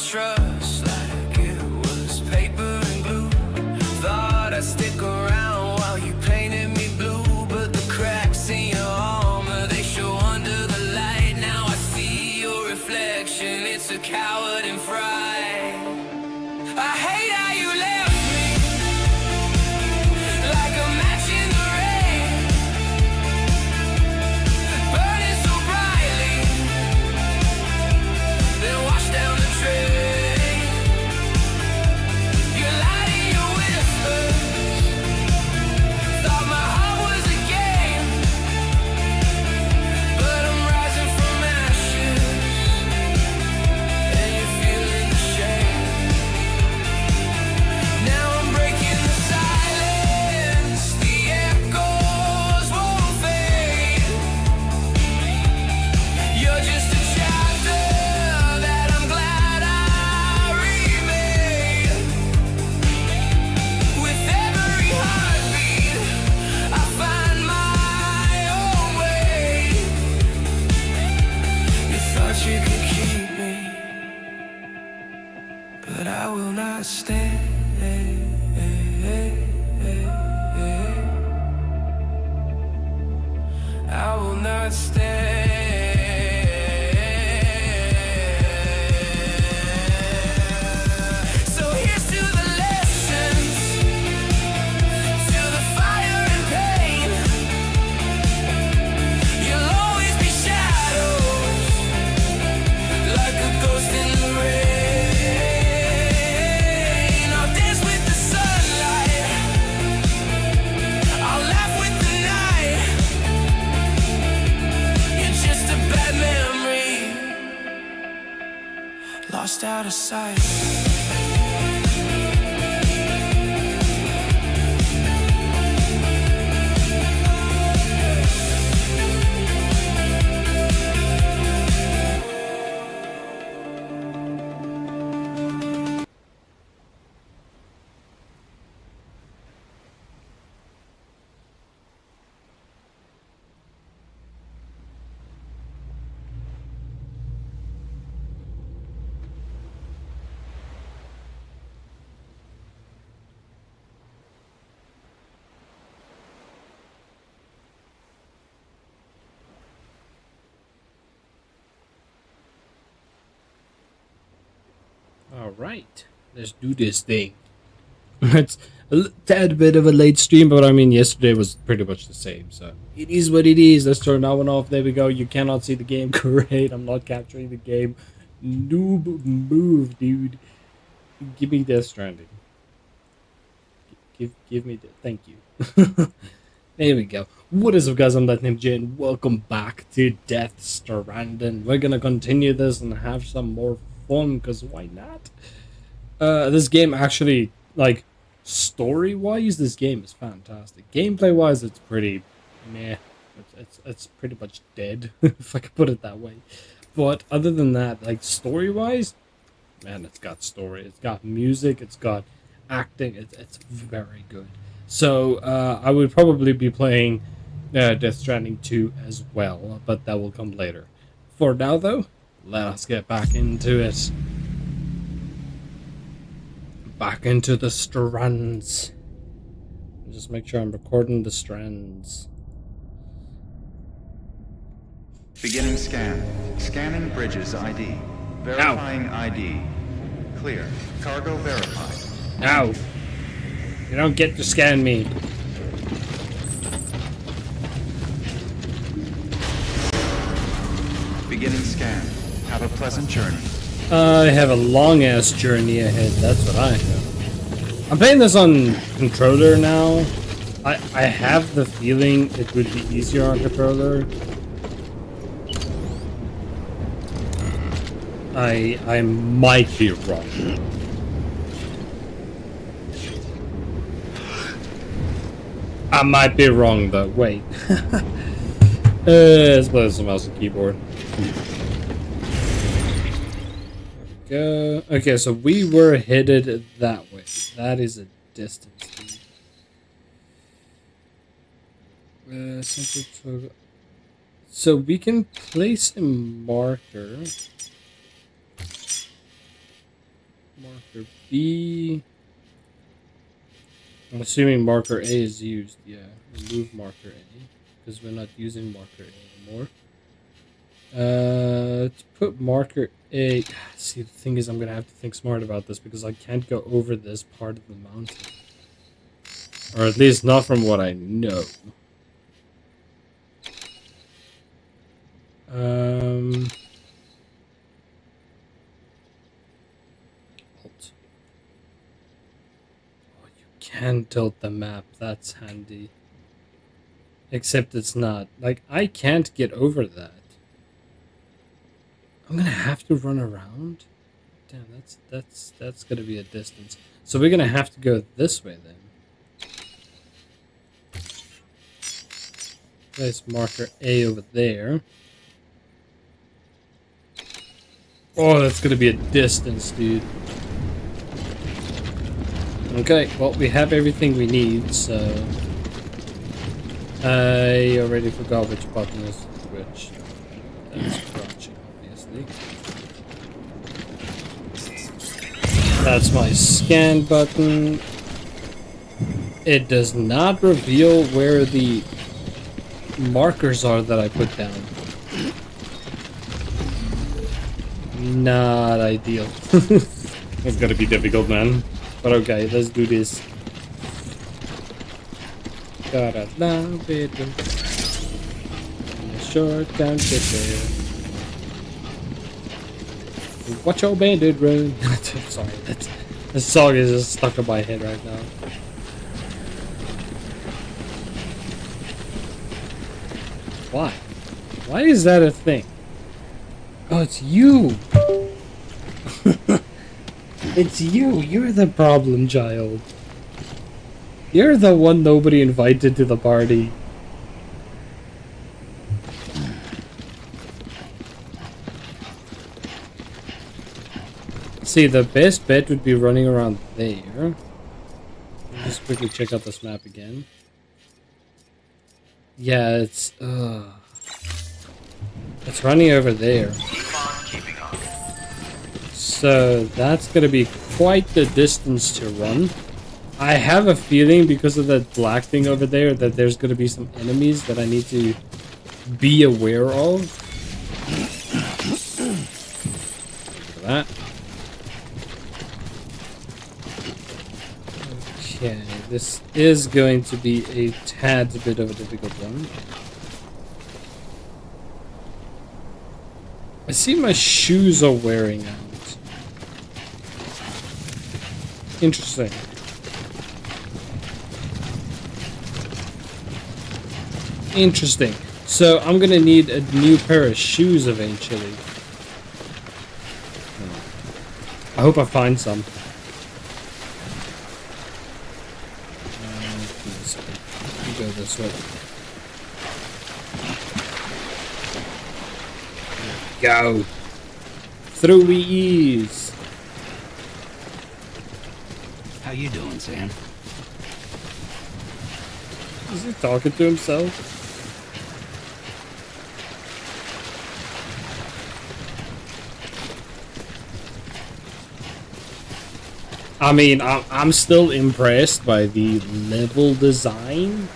trust like it was paper and glue. Thought I'd stick around while you painted me blue, but the cracks in your armor, they show under the light. Now I see your reflection, it's a coward in fright. I hate how you left me like a match in the rain, burning so brightly, then wash down the drain. You lied in your whispers, thought my heart was a game, but I'm rising from ashes, and you're feeling the shame. Now I'm breaking the silence, the echoes won't fade. You're just a chapter that I'm glad I remade. With every heartbeat, I find my own way. You thought you could keep me, but I will not stay. I will not stay. So here's to the lessons, to the fire and pain. You'll always be shadows, like a ghost in the rain. I'll dance with the sunlight, I'll laugh with the night. You're just a bad memory, lost out of sight. All right, let's do this thing. It's a tad bit of a late stream, but I mean, yesterday was pretty much the same, so it is what it is. Let's turn that one off. There we go. You cannot see the game. Great. I'm not capturing the game. Noob move, dude. Give me Death Stranding. Give me the. Thank you. There we go. What is up, guys? I'm that named Jay, and welcome back to Death Stranding. We're gonna continue this and have some more fun, because why not? This game actually, like, story-wise, this game is fantastic. Gameplay-wise, it's pretty meh. It's pretty much dead, if I could put it that way. But other than that, like, story-wise, man, it's got story. It's got music. It's got acting. It's very good. So I would probably be playing Death Stranding 2 as well, but that will come later. For now, though, let us get back into it. Back into the strands. Just make sure I'm recording the strands. Beginning scan. Scanning bridges ID. Verifying ID. Clear. Cargo verified. No! You don't get to scan me. Beginning scan. Have a pleasant journey. I have a long ass journey ahead, that's what I have. I'm playing this on controller now. I have the feeling it would be easier on controller. I might be wrong. I might be wrong though. Wait. Let's play some mouse and keyboard. Go. Okay, so we were headed that way. That is a distance. So we can place a marker. Marker B. I'm assuming marker A is used. Yeah, remove marker A because we're not using marker A anymore. Let's put marker A. See, the thing is, I'm gonna have to think smart about this because I can't go over this part of the mountain, or at least not from what I know. Alt. Oh, you can tilt the map. That's handy. Except it's not. Like, I can't get over that. I'm gonna have to run around. Damn, that's gonna be a distance. So we're gonna have to go this way then. Place marker A over there. Oh, that's gonna be a distance, dude. Okay, well, we have everything we need, so... I already forgot which button is which. That's crouching, obviously. That's my scan button. It does not reveal where the markers are that I put down. Not ideal. It's gonna be difficult, man. But okay, let's do this. Gotta love it. Short time to there. Watch your bandit run. Sorry, this song is just stuck in my head right now. Why? Why is that a thing? Oh, it's you! It's you! You're the problem child. You're the one nobody invited to the party. See, the best bet would be running around there. Just quickly check out this map again. Yeah, it's running over there. So that's gonna be quite the distance to run. I have a feeling because of that black thing over there that there's gonna be some enemies that I need to be aware of. Look at that. Okay, this is going to be a tad bit of a difficult one. I see my shoes are wearing out. Interesting. Interesting. So I'm gonna need a new pair of shoes eventually. I hope I find some. Go this way. Go. Through we ease. How you doing, Sam? Is he talking to himself? I mean, I'm still impressed by the level design.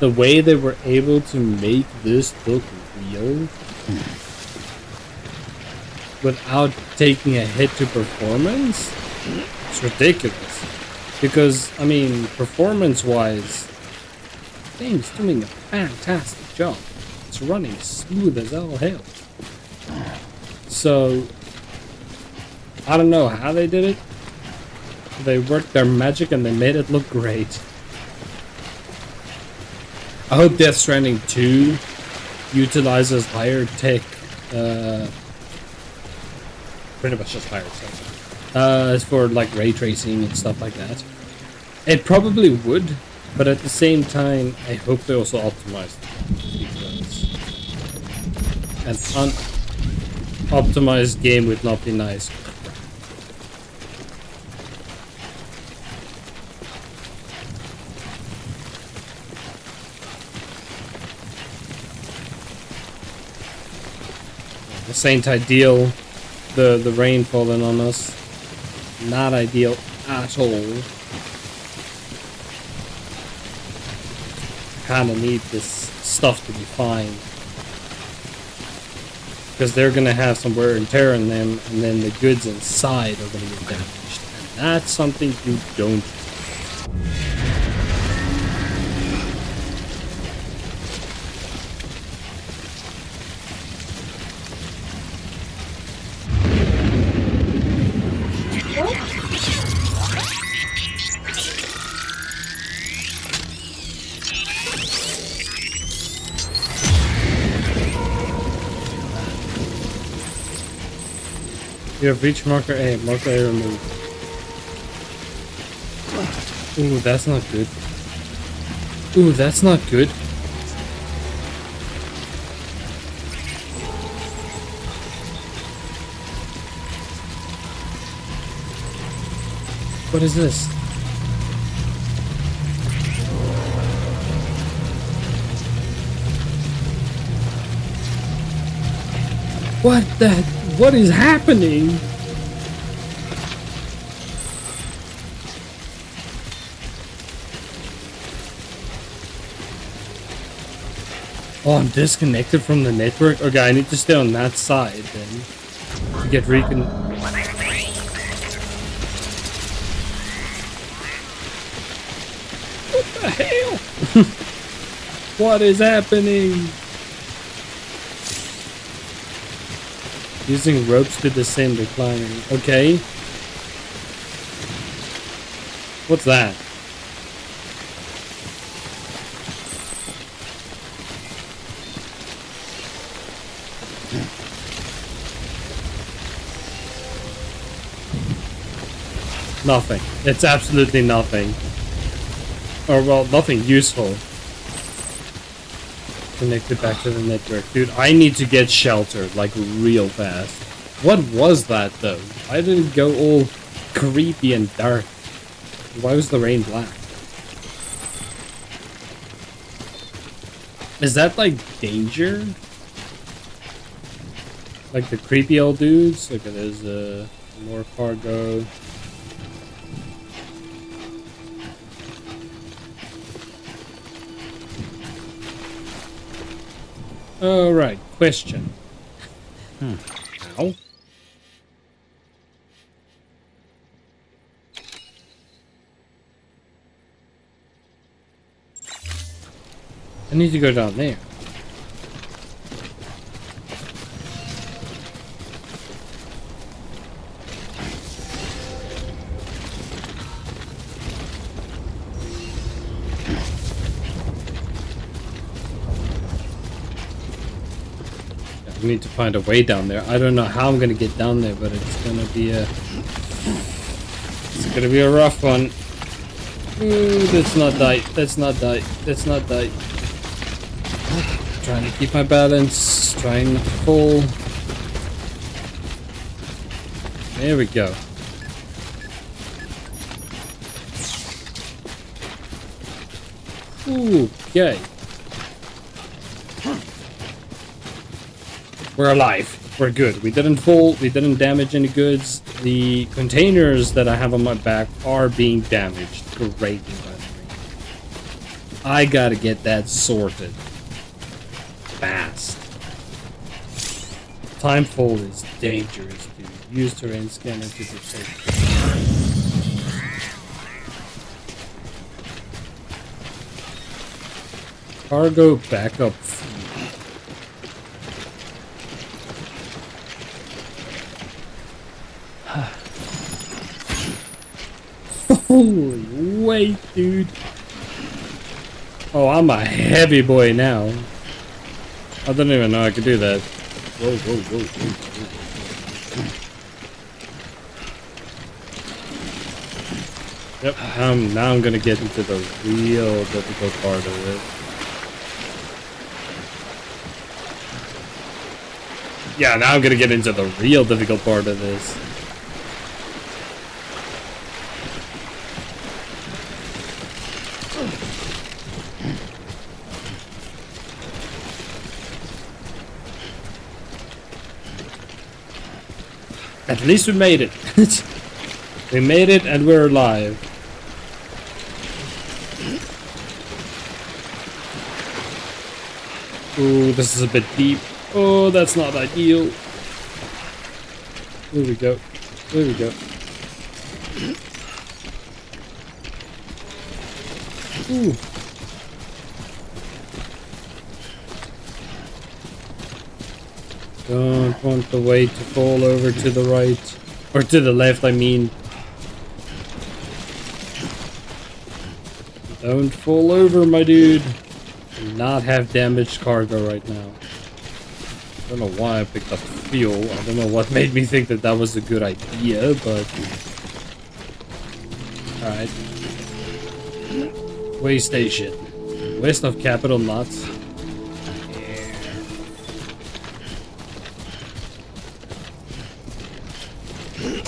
The way they were able to make this look real without taking a hit to performance, it's ridiculous. Because, I mean, performance-wise, the game's doing a fantastic job. It's running smooth as all hell. So, I don't know how they did it. They worked their magic and they made it look great. I hope Death Stranding 2 utilizes higher tech, pretty much just higher tech, as for like ray tracing and stuff like that. It probably would, but at the same time, I hope they also optimize it, because an unoptimized game would not be nice. This ain't ideal, the rain falling on us. Not ideal at all. Kinda need this stuff to be fine. Because they're gonna have some wear and tear in them, and then the goods inside are gonna get damaged. And that's something you don't. You have reach marker A, marker A removed. Ooh, that's not good. Ooh, that's not good. What is this? What the? What is happening? Oh, I'm disconnected from the network? Okay, I need to stay on that side then. To get recon... What the hell? What is happening? Using ropes to descend the climbing. Okay. What's that? Nothing. It's absolutely nothing. Or, well, nothing useful. Connected back to the network. Dude, I need to get shelter, like, real fast. What was that, though? Why did it go all creepy and dark? Why was the rain black? Is that, like, danger? Like the creepy old dudes? Look at this, more cargo. Alright, question. Ow. I need to go down there. I need to find a way down there. I don't know how I'm gonna get down there, but it's gonna be a rough one. Ooh, let's not die. Let's not die. Let's not die. Trying to keep my balance. Trying not to fall. There we go. Ooh, okay. We're alive. We're good. We didn't fall. We didn't damage any goods. The containers that I have on my back are being damaged. Great. I gotta get that sorted. Fast. Timefall is dangerous, dude. Use terrain scanner to detect. Cargo backup. Holy wait, dude. Oh, I'm a heavy boy now. I didn't even know I could do that. Whoa, whoa, whoa, whoa, whoa. Yep, now I'm gonna get into the real difficult part of it. Yeah, now I'm gonna get into the real difficult part of this. At least we made it. We made it and we're alive. Ooh, this is a bit deep. Oh, that's not ideal. There we go. There we go. Ooh. Don't want the weight to fall over to the right. Or to the left, I mean. Don't fall over, my dude. Do not have damaged cargo right now. I don't know why I picked up fuel. I don't know what made me think that that was a good idea, but... Alright. Way station. West of Capital Nuts.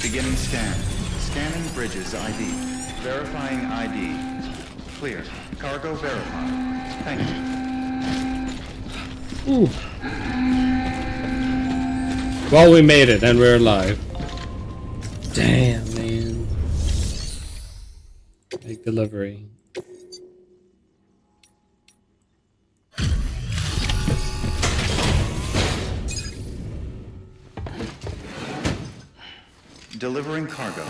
Beginning scan. Scanning bridges ID. Verifying ID. Clear. Cargo verified. Thank you. Ooh. Well, we made it and we're alive. Damn, man. Make delivery. Delivering cargo.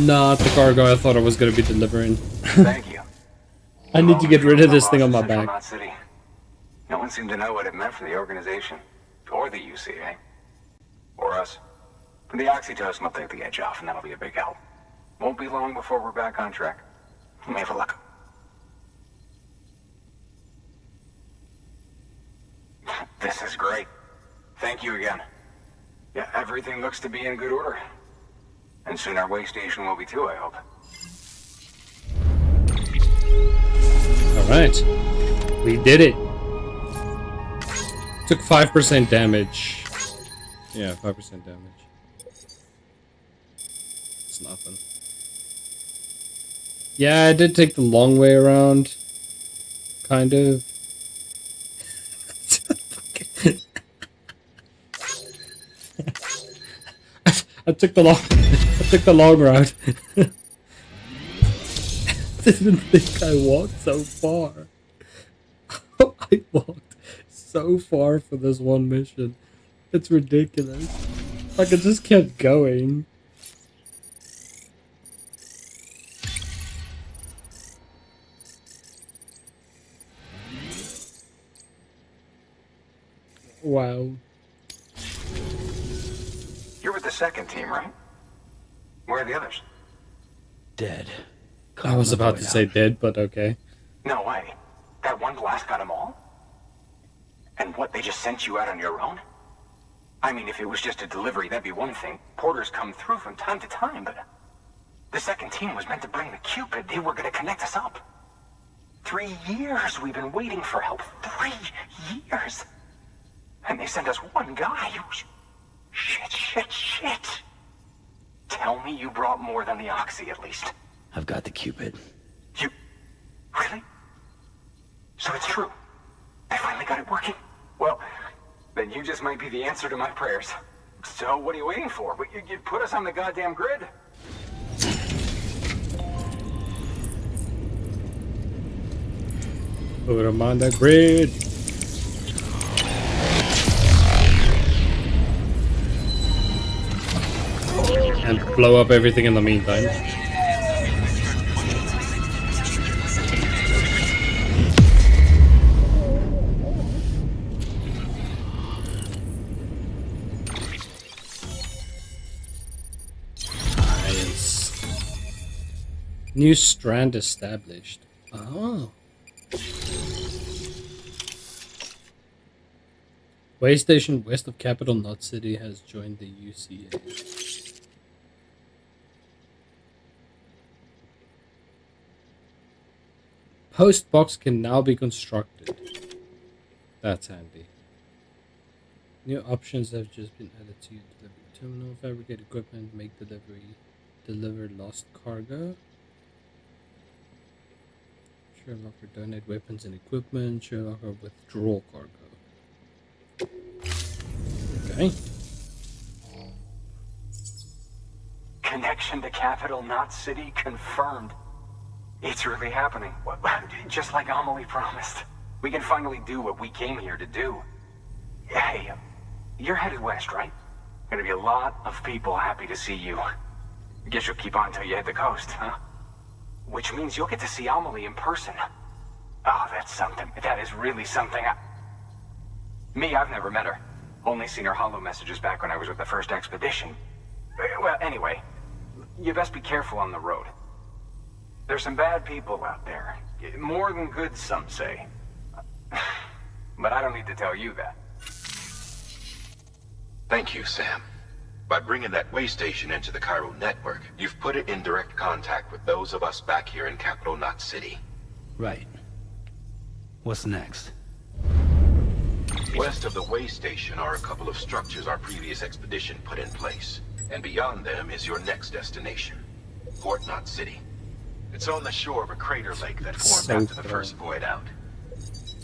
Not the cargo I thought I was going to be delivering. Thank you. I need to get rid of this thing on my Central back. Knot City. No one seemed to know what it meant for the organization, or the UCA, or us. The oxytocin will take the edge off, and that'll be a big help. Won't be long before we're back on track. You may have a look. This is great. Thank you again. Yeah, everything looks to be in good order. And soon our way station will be too, I hope. Alright. We did it. Took 5% damage. Yeah, 5% damage. It's nothing. Yeah, I did take the long way around. Kind of. I took the long route. Didn't think I walked so far. I walked so far for this one mission. It's ridiculous. Like, I just kept going. Wow. You're with the second team, right? Where are the others? Dead. I was about to say dead, but okay. No way. That one blast got them all? And what, they just sent you out on your own? I mean, if it was just a delivery, that'd be one thing. Porters come through from time to time, but... The second team was meant to bring the Cupid. They were gonna connect us up. 3 years we've been waiting for help. 3 years! And they sent us one guy. Shit. Tell me you brought more than the Oxy, at least. I've got the Cupid. You... Really? So it's true. They finally got it working? Well, then you just might be the answer to my prayers. So what are you waiting for? You put us on the goddamn grid? Put them on the grid. And blow up everything in the meantime. Nice. New strand established. Oh. Way station west of Capital Knot City has joined the UCA. Post box can now be constructed. That's handy. New options have just been added to your delivery terminal. Fabricate equipment, make delivery, deliver lost cargo. Share locker, donate weapons and equipment. Share locker, withdraw cargo. Okay. Connection. expedition to capital Knot City confirmed. It's really happening. Just like Amelie promised. We can finally do what we came here to do. Hey, you're headed west, right? Gonna be a lot of people happy to see you. Guess you'll keep on till you hit the coast, huh? Which means you'll get to see Amelie in person. Oh, that's something. That is really something. Me, I've never met her. Only seen her holo messages back when I was with the first expedition. Well, anyway, you best be careful on the road. There's some bad people out there. More than good, some say. But I don't need to tell you that. Thank you, Sam. By bringing that way station into the Cairo network, you've put it in direct contact with those of us back here in capital Knot City. Right. What's next? West of the way station are a couple of structures our previous expedition put in place. And beyond them is your next destination, Port Knot City. It's on the shore of a crater lake that formed after the first voidout.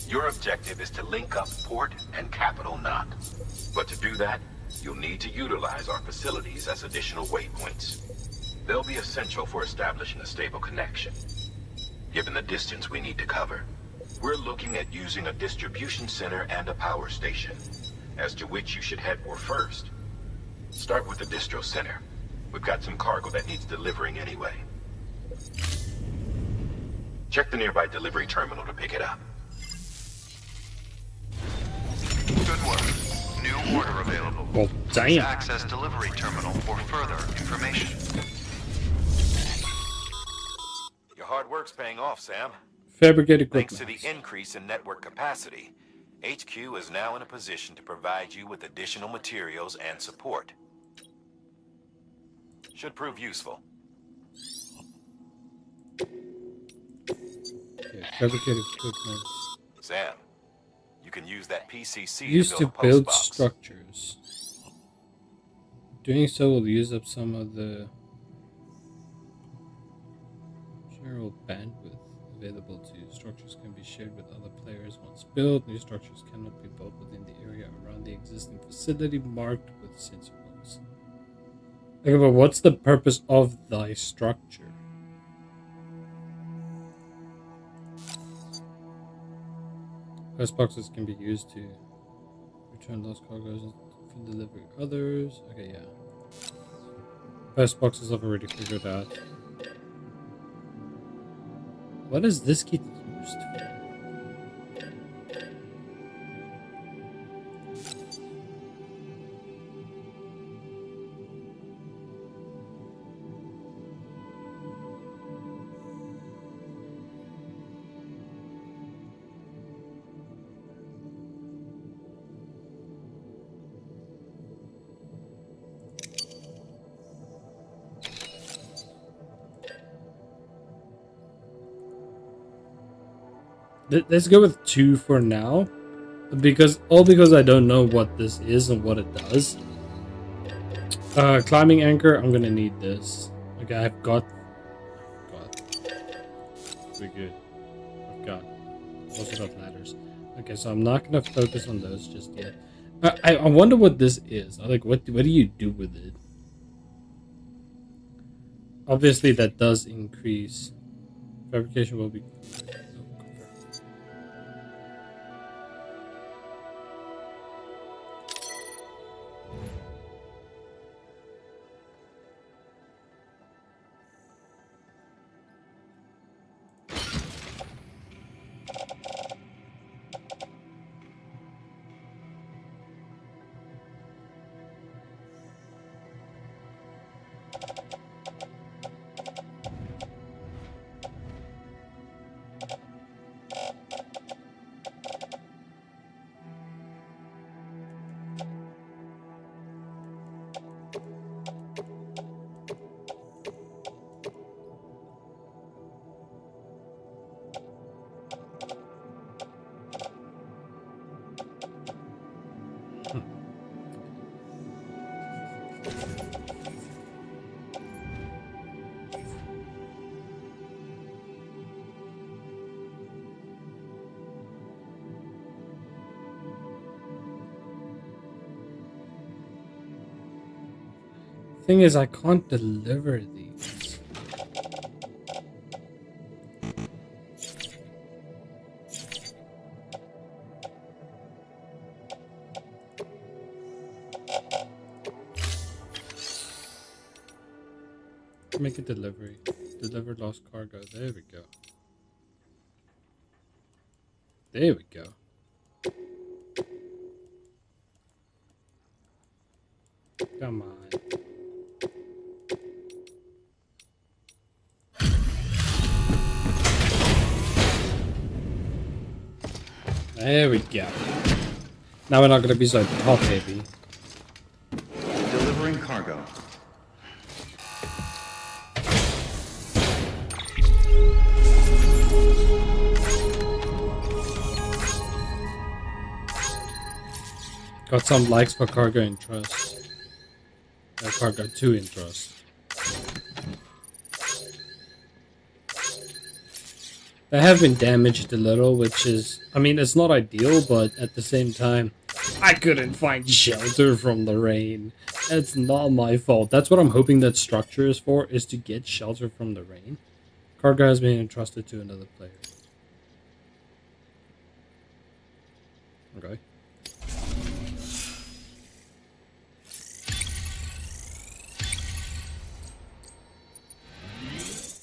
Your objective is to link up Port and capital Knot. But to do that, you'll need to utilize our facilities as additional waypoints. They'll be essential for establishing a stable connection. Given the distance we need to cover, we're looking at using a distribution center and a power station, as to which you should head for first. Start with the distro center. We've got some cargo that needs delivering anyway. Check the nearby delivery terminal to pick it up. Good work. New order available. Well, damn. Access delivery terminal for further information. Your hard work's paying off, Sam. Fabricated Thanks to equipment. the increase in network capacity, HQ is now in a position to provide you with additional materials and support. Should prove useful. Okay, fabricated equipment. Sam, you can use that PCC Used to to build a build post box. structures. Doing so will use up some of the general bandwidth available to you. Structures can be shared with other players once built. New structures cannot be built within the area around the existing facility marked with sensor nodes. Okay, but what's the purpose of thy structure? Quest boxes can be used to return lost cargoes for delivery others. Okay, yeah. Quest boxes I've already figured out. What does this get used for? Let's go with 2 for now, because I don't know what this is and what it does. Climbing anchor, I'm gonna need this. Okay, I've got. We're good. I've got. Also got ladders. Okay, so I'm not gonna focus on those just yet. I wonder what this is. Like, what do you do with it? Obviously, that does increase. Fabrication will be. Thing is, I can't deliver these. Make a delivery. Deliver lost cargo. There we go. There we go. Come on. There we go. Now we're not going to be so top heavy. Delivering cargo. Got some likes for cargo and trust. Cargo 2 in trust. They have been damaged a little, which is, I mean, it's not ideal, but at the same time, I couldn't find shelter from the rain. It's not my fault. That's what I'm hoping that structure is for, is to get shelter from the rain. Cargo has been entrusted to another player. Okay.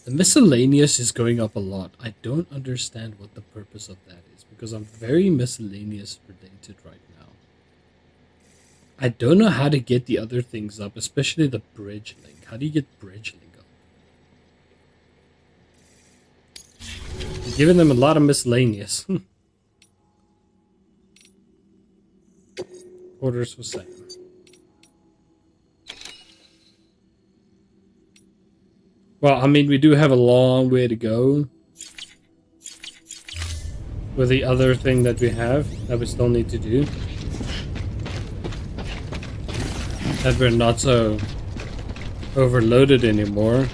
The miscellaneous is going up a lot. I don't understand what the purpose of that is, because I'm very miscellaneous related right now. I don't know how to get the other things up, especially the bridge link. How do you get bridge link up? I'm giving them a lot of miscellaneous. Orders for Sam. Well, I mean, we do have a long way to go with the other thing that we have that we still need to do. That we're not so overloaded anymore.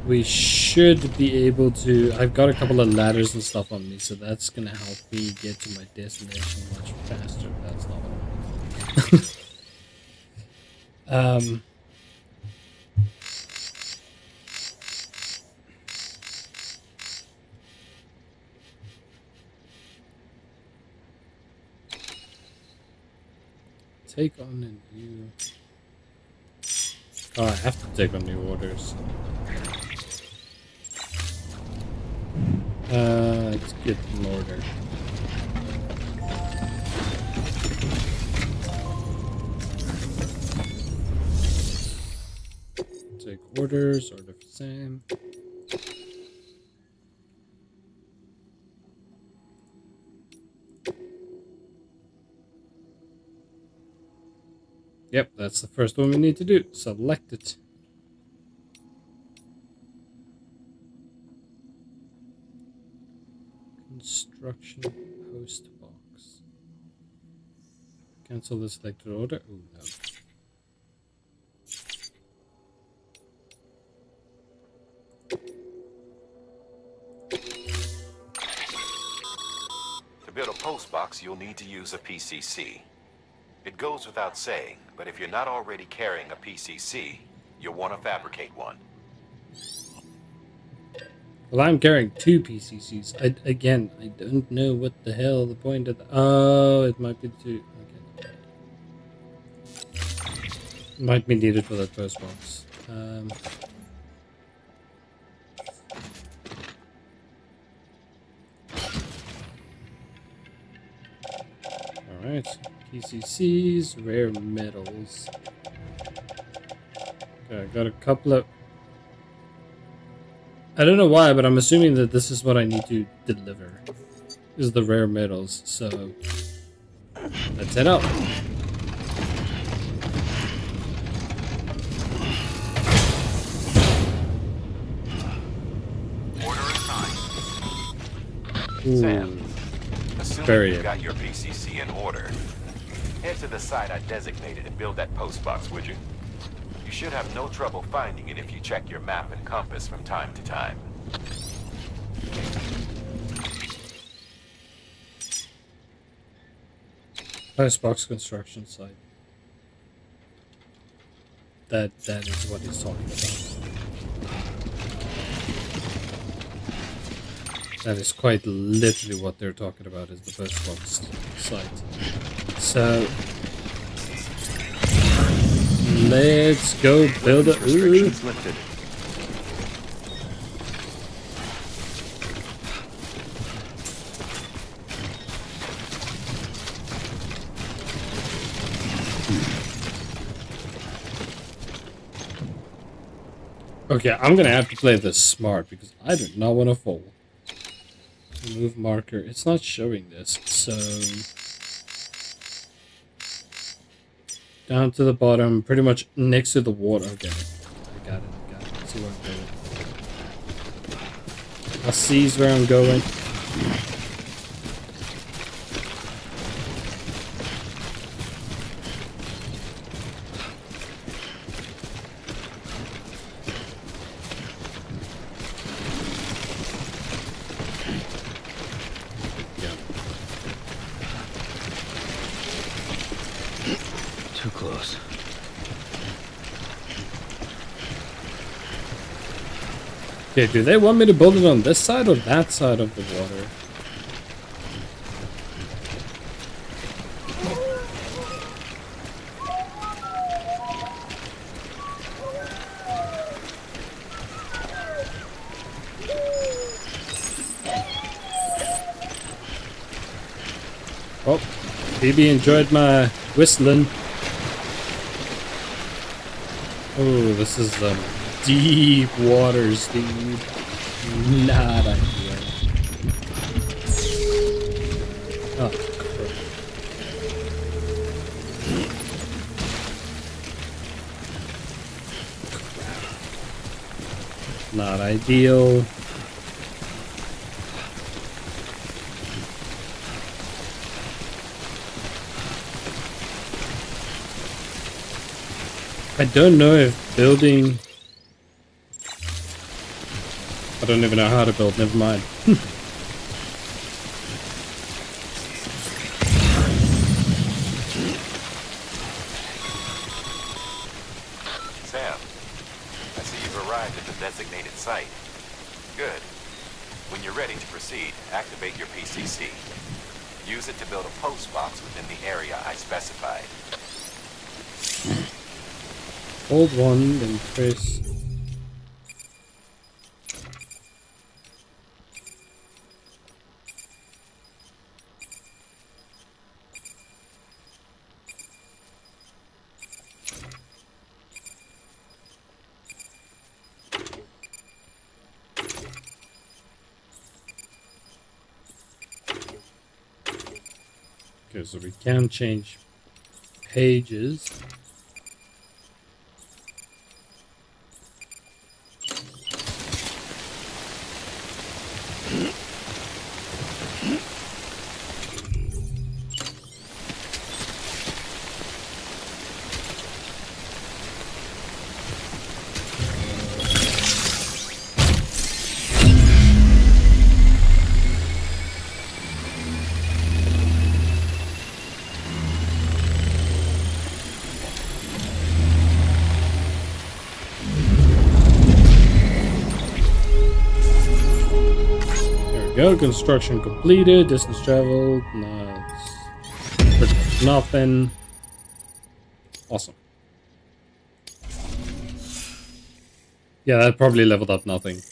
We should be able to... I've got a couple of ladders and stuff on me, so that's going to help me get to my destination much faster. That's not what I mean. Take on a new... Oh, I have to take on new orders. Let's get an order. Take orders, order for Sam. Yep, that's the first one we need to do. Select it. Construction post box. Cancel the selected order. Oh no. To build a post box, you'll need to use a PCC. It goes without saying, but if you're not already carrying a PCC, you'll want to fabricate one. Well, I'm carrying 2 PCCs. Again, I don't know what the hell the point of the... Oh, it might be 2. Okay. Might be needed for that post box. Alright. PCCs, rare metals. Okay, I got a couple of... I don't know why, but I'm assuming that this is what I need to deliver. Is the rare metals, so... Let's head out. Order assigned. Ooh, Sam, assuming very you got your PCC in order, head to the site I designated and build that post box, would you? You should have no trouble finding it if you check your map and compass from time to time. Post box construction site. that is what he's talking about. That is quite literally what they're talking about, is the bus box site. So let's go build a... Restrictions lifted. Okay, I'm gonna have to play this smart because I do not want to fall. Remove marker. It's not showing this, so down to the bottom, pretty much next to the water. Okay, I got it. See where I'm going. I sees where I'm going. Too close. Okay, do they want me to build it on this side or that side of the water? Oh, Phoebe enjoyed my whistling. Oh, this is deep waters, dude. Not ideal. Oh, crap. Not ideal. I don't know if building... I don't even know how to build, never mind. Sam, I see you've arrived at the designated site. Good. When you're ready to proceed, activate your PCC. Use it to build a post box within the area I specified. Hold one, then press. Okay, so we can change pages. Go, construction completed, distance traveled, no, it's pretty much nothing. Awesome. Yeah, that probably leveled up nothing.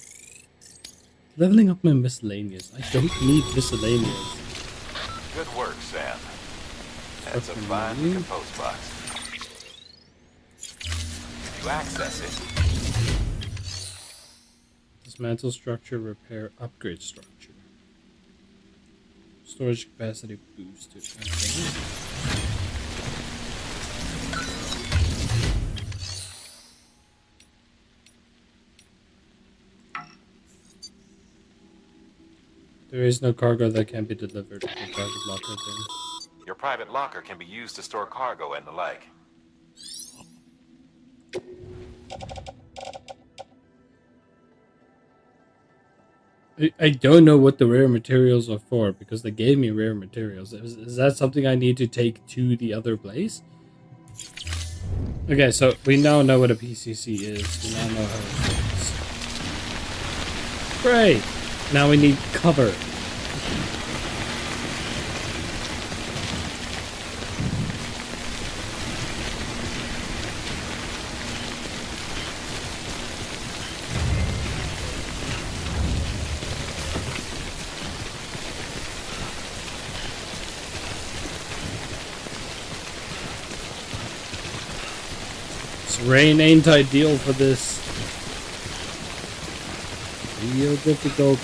Leveling up my miscellaneous. I don't need miscellaneous. Good work, Sam. That's a fine looking post box. If you access it, Dismantle structure, repair, upgrade structure. Storage capacity boosted. Okay. There is no cargo that can be delivered. The private locker thing. your private locker can be used to store cargo and the like. I don't know what the rare materials are for because they gave me rare materials. Is that something I need to take to the other place? Okay, so we now know what a PCC is. We now know how it works. Great! Now we need cover. Rain ain't ideal for this. Real difficult.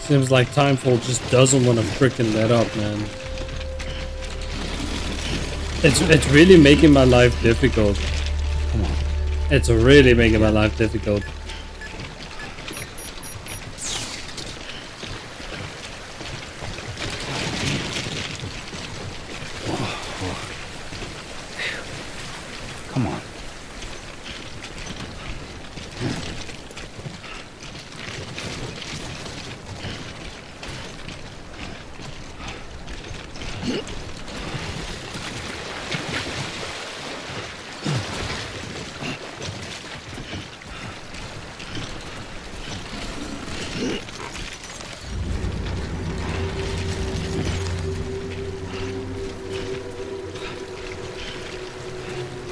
Seems like Timefall just doesn't want to frickin' let up, man. It's really making my life difficult. Come on. It's really making my life difficult. Come on.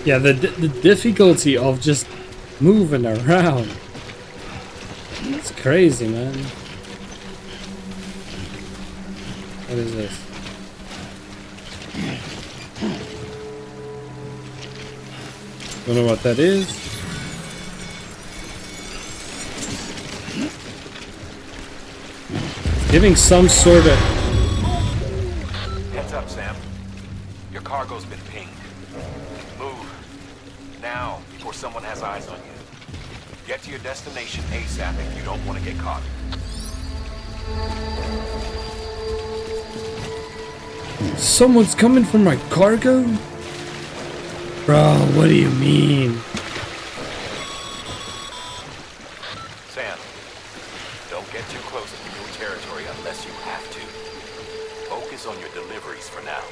Yeah, the difficulty of just moving around. It's crazy, man. What is this? Don't know what that is. It's giving some sort of... Heads up, Sam. Your cargo's been pinged. Move. Now, before someone has eyes on you. Get to your destination ASAP if you don't want to get caught. Someone's coming for my cargo? Bro, what do you mean? Sam, don't get too close to your territory unless you have to. Focus on your deliveries for now.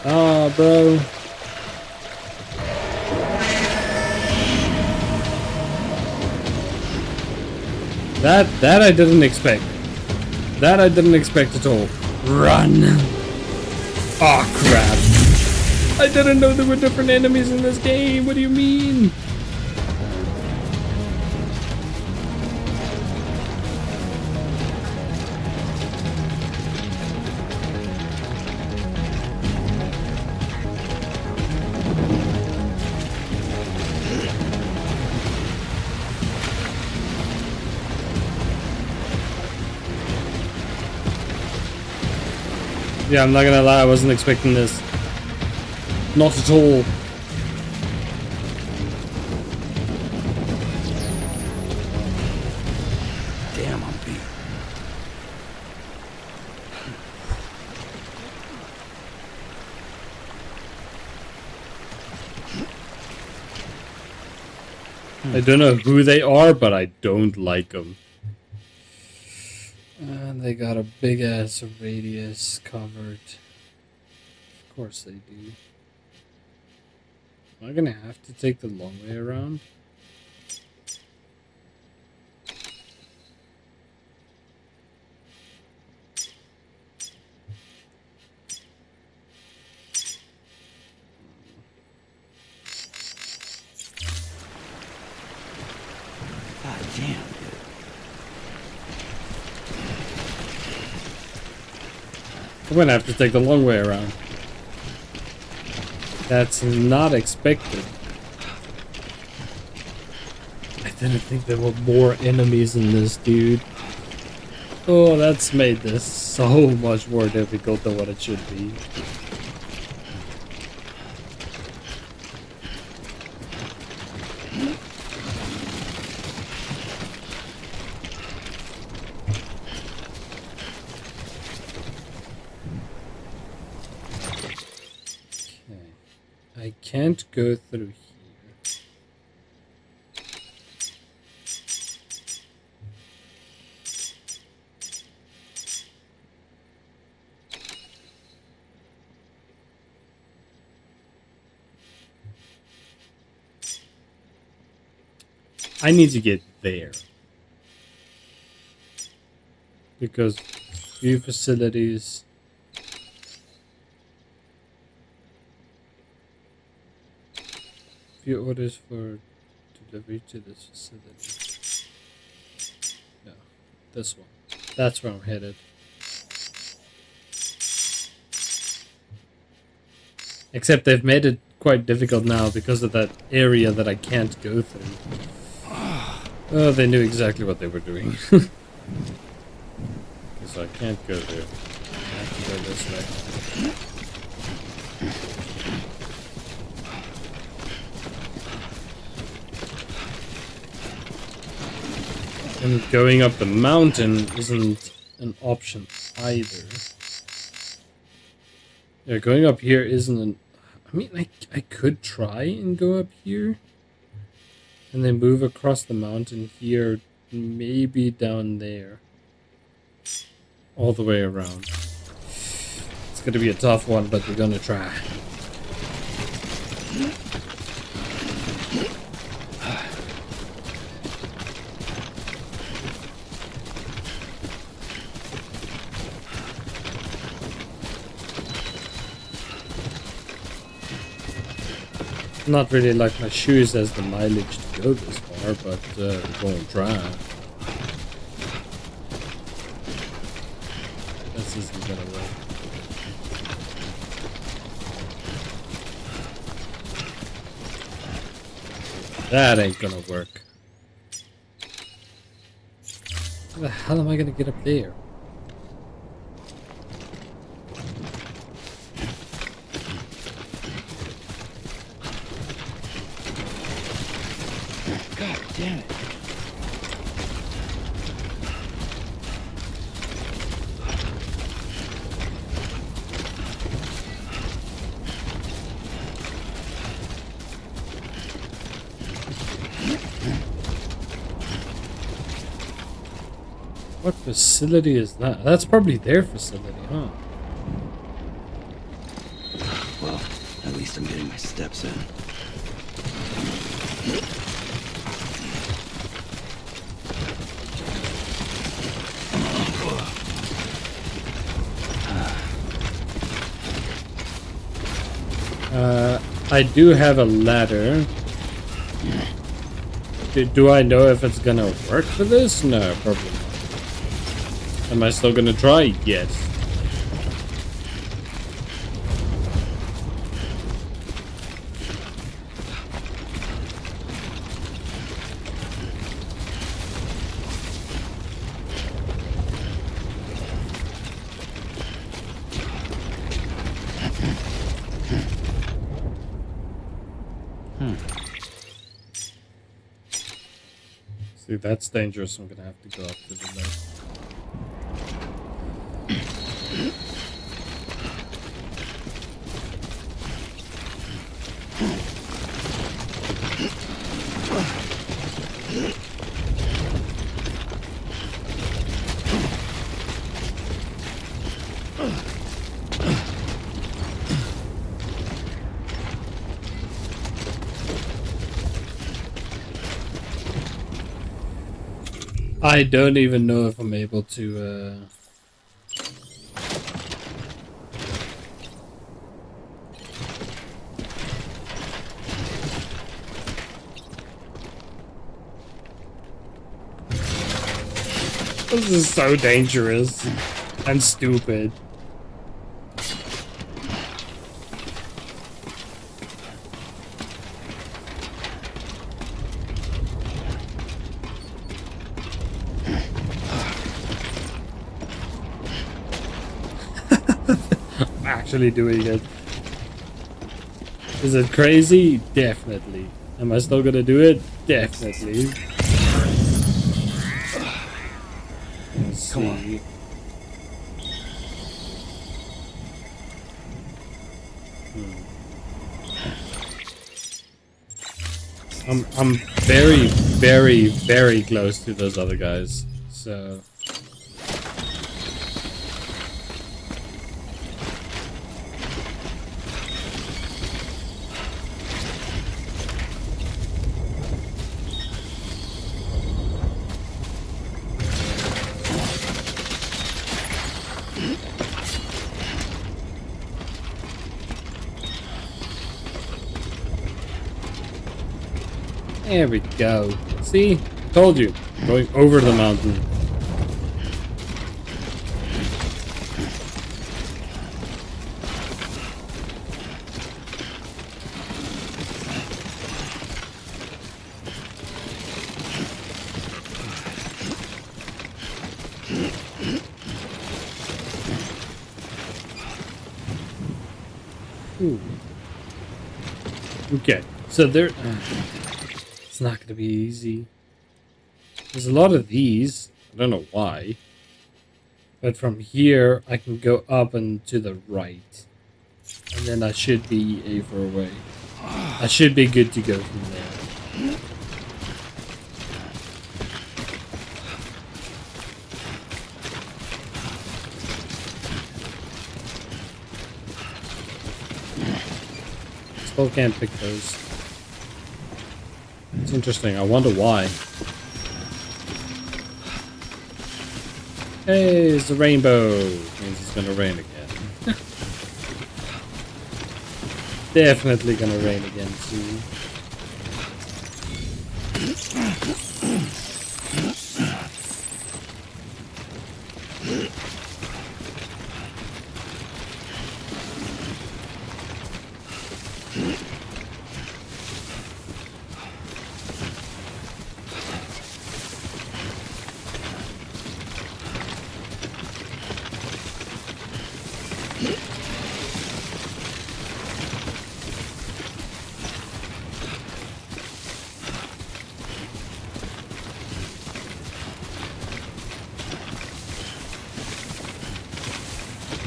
Ah, bro. That I didn't expect. That I didn't expect at all. Run. Oh crap. I didn't know there were different enemies in this game. What do you mean? Yeah, I'm not gonna lie, I wasn't expecting this. Not at all. Damn, I'm beat. I don't know who they are, but I don't like them. And they got a big ass radius covered. Of course they do. Am I gonna have to take the long way around? God damn. I'm gonna have to take the long way around. That's not expected. I didn't think there were more enemies in this, dude. Oh, that's made this so much more difficult than what it should be. I can't go through here. I need to get there. Because view facilities. Few orders for delivery to this facility. No, this one. That's where I'm headed. Except they've made it quite difficult now because of that area that I can't go through. Oh, they knew exactly what they were doing. Because I can't go there. I have to go this way. And going up the mountain isn't an option either. Yeah, going up here isn't an... I mean, I could try and go up here. And then move across the mountain here. Maybe down there. All the way around. It's gonna be a tough one, but we're gonna try. Not really like my shoes as the mileage to go this far, but we're going to try. This isn't gonna work. That ain't gonna work. How the hell am I gonna get up there? God damn it. What facility is that? That's probably their facility, huh? Well, at least I'm getting my steps in. I do have a ladder. Do I know if it's gonna work for this? No, probably not. Am I still gonna try? Yes. See, that's dangerous. I'm gonna have to go up to the left. I don't even know if I'm able to, This is so dangerous and stupid. actually doing it. Is it crazy? Definitely. Am I still gonna do it? Definitely. Let's Come see. I'm very, very, very close to those other guys. So there we go. See? Told you. Going over the mountain. Ooh. Okay. So there... it's not going to be easy. There's a lot of these. I don't know why. But from here, I can go up and to the right. And then I should be A for away. I should be good to go from there. Still can't pick those. It's interesting. I wonder why. Hey, it's a rainbow. Means it's gonna rain again. Definitely gonna rain again soon.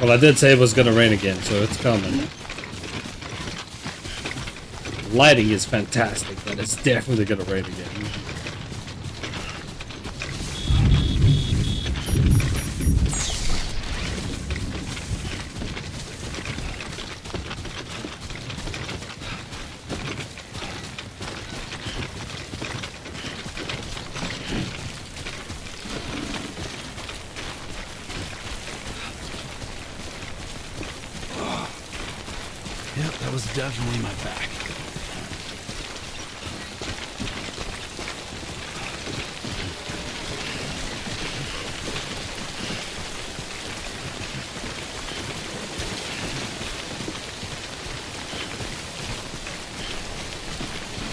Well, I did say it was gonna rain again, so it's coming. Lighting is fantastic, but it's definitely gonna rain again. Yep, that was definitely my back.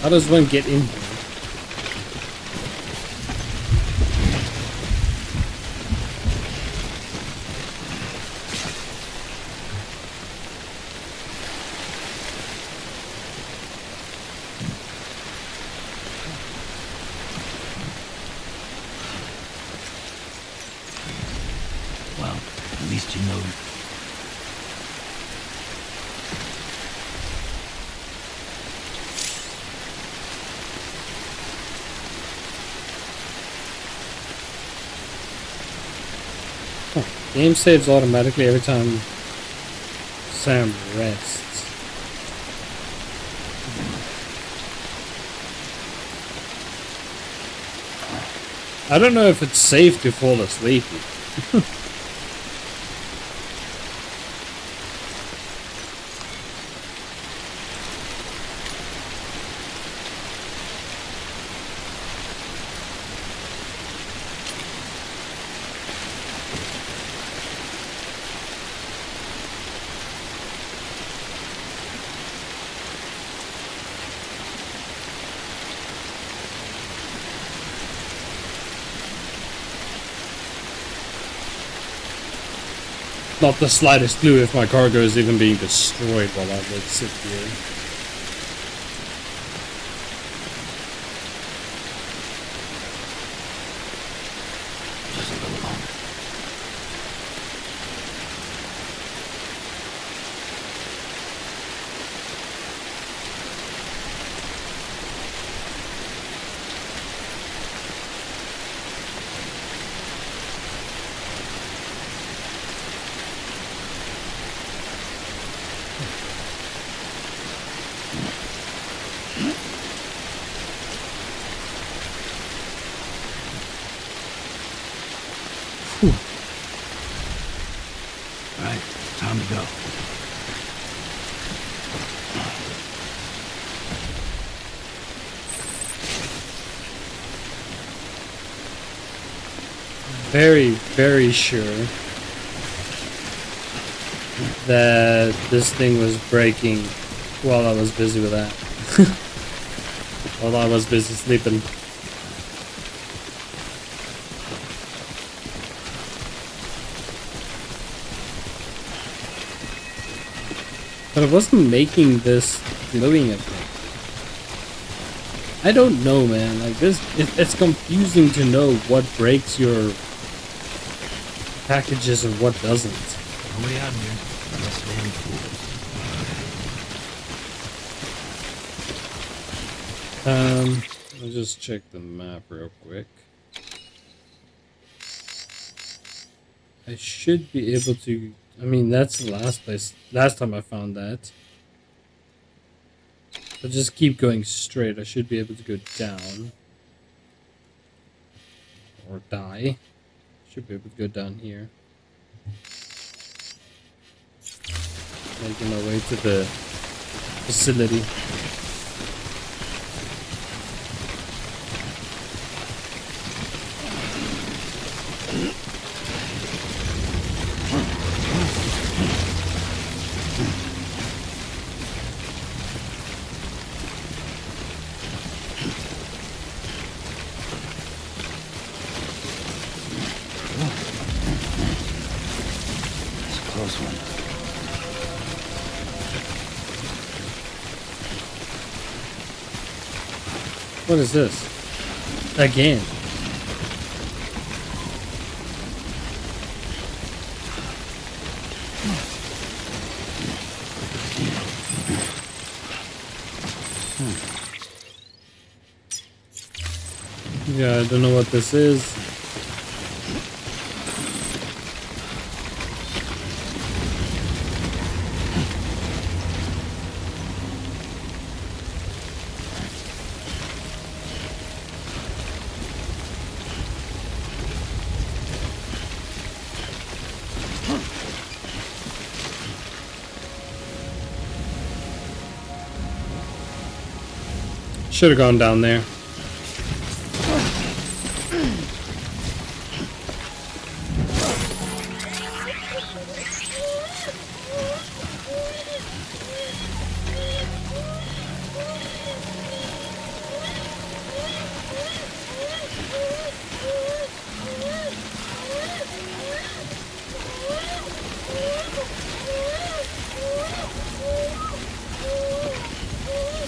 How does one get in here? Well, at least you know. Game saves automatically every time Sam rests. I don't know if it's safe to fall asleep. Not the slightest clue if my cargo is even being destroyed while I like sit here. Just a little longer. Alright, time to go. Very, very sure that this thing was breaking while I was busy with that. While I was busy sleeping. But I wasn't making this glowing effect. I don't know, man. Like this, it's confusing to know what breaks your packages and what doesn't. Nobody out here. Just damn fools. I'll just check the map real quick. I should be able to. I mean, that's the last place. Last time I found that. But just keep going straight. I should be able to go down. Or die. Should be able to go down here. Making my way to the facility. It's a close one. What is this? Again. Yeah, I don't know what this is. Should have gone down there.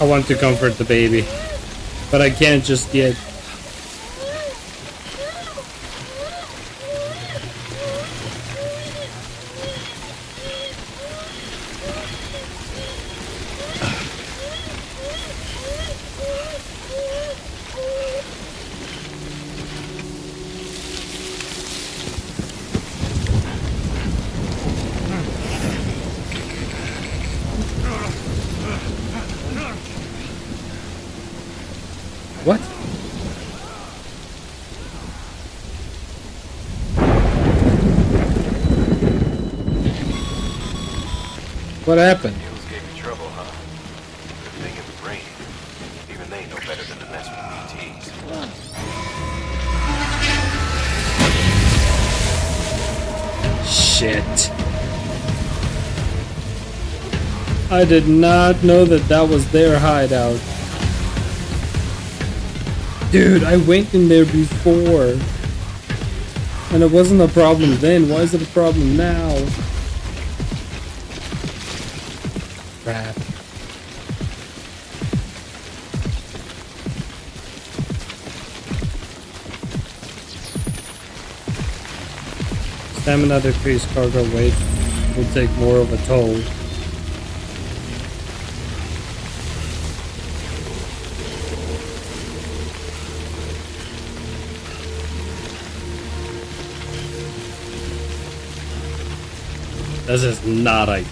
I want to comfort the baby, but I can't just yet. What? What happened? Mules gave you trouble, huh? Good thing it was raining. Even they know better than to mess with BTs. Shit. I did not know that that was their hideout. Dude, I went in there before. And it wasn't a problem then. Why is it a problem now? crap. Stamina decreased, cargo weight will take more of a toll. This is not ideal.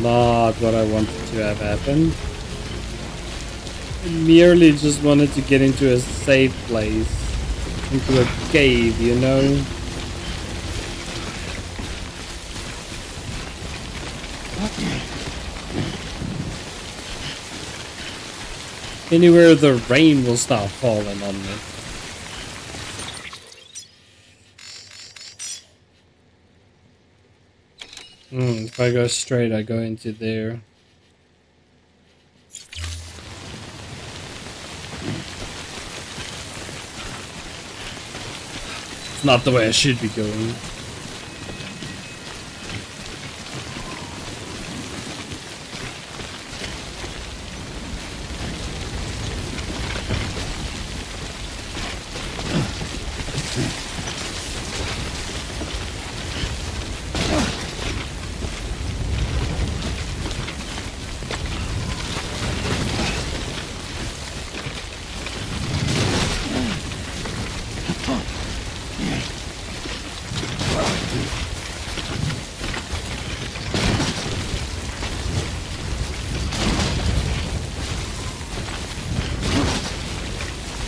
Not what I wanted to have happen. I merely just wanted to get into a safe place. Into a cave, you know? Anywhere the rain will stop falling on me. If I go straight, I go into there. It's not the way I should be going.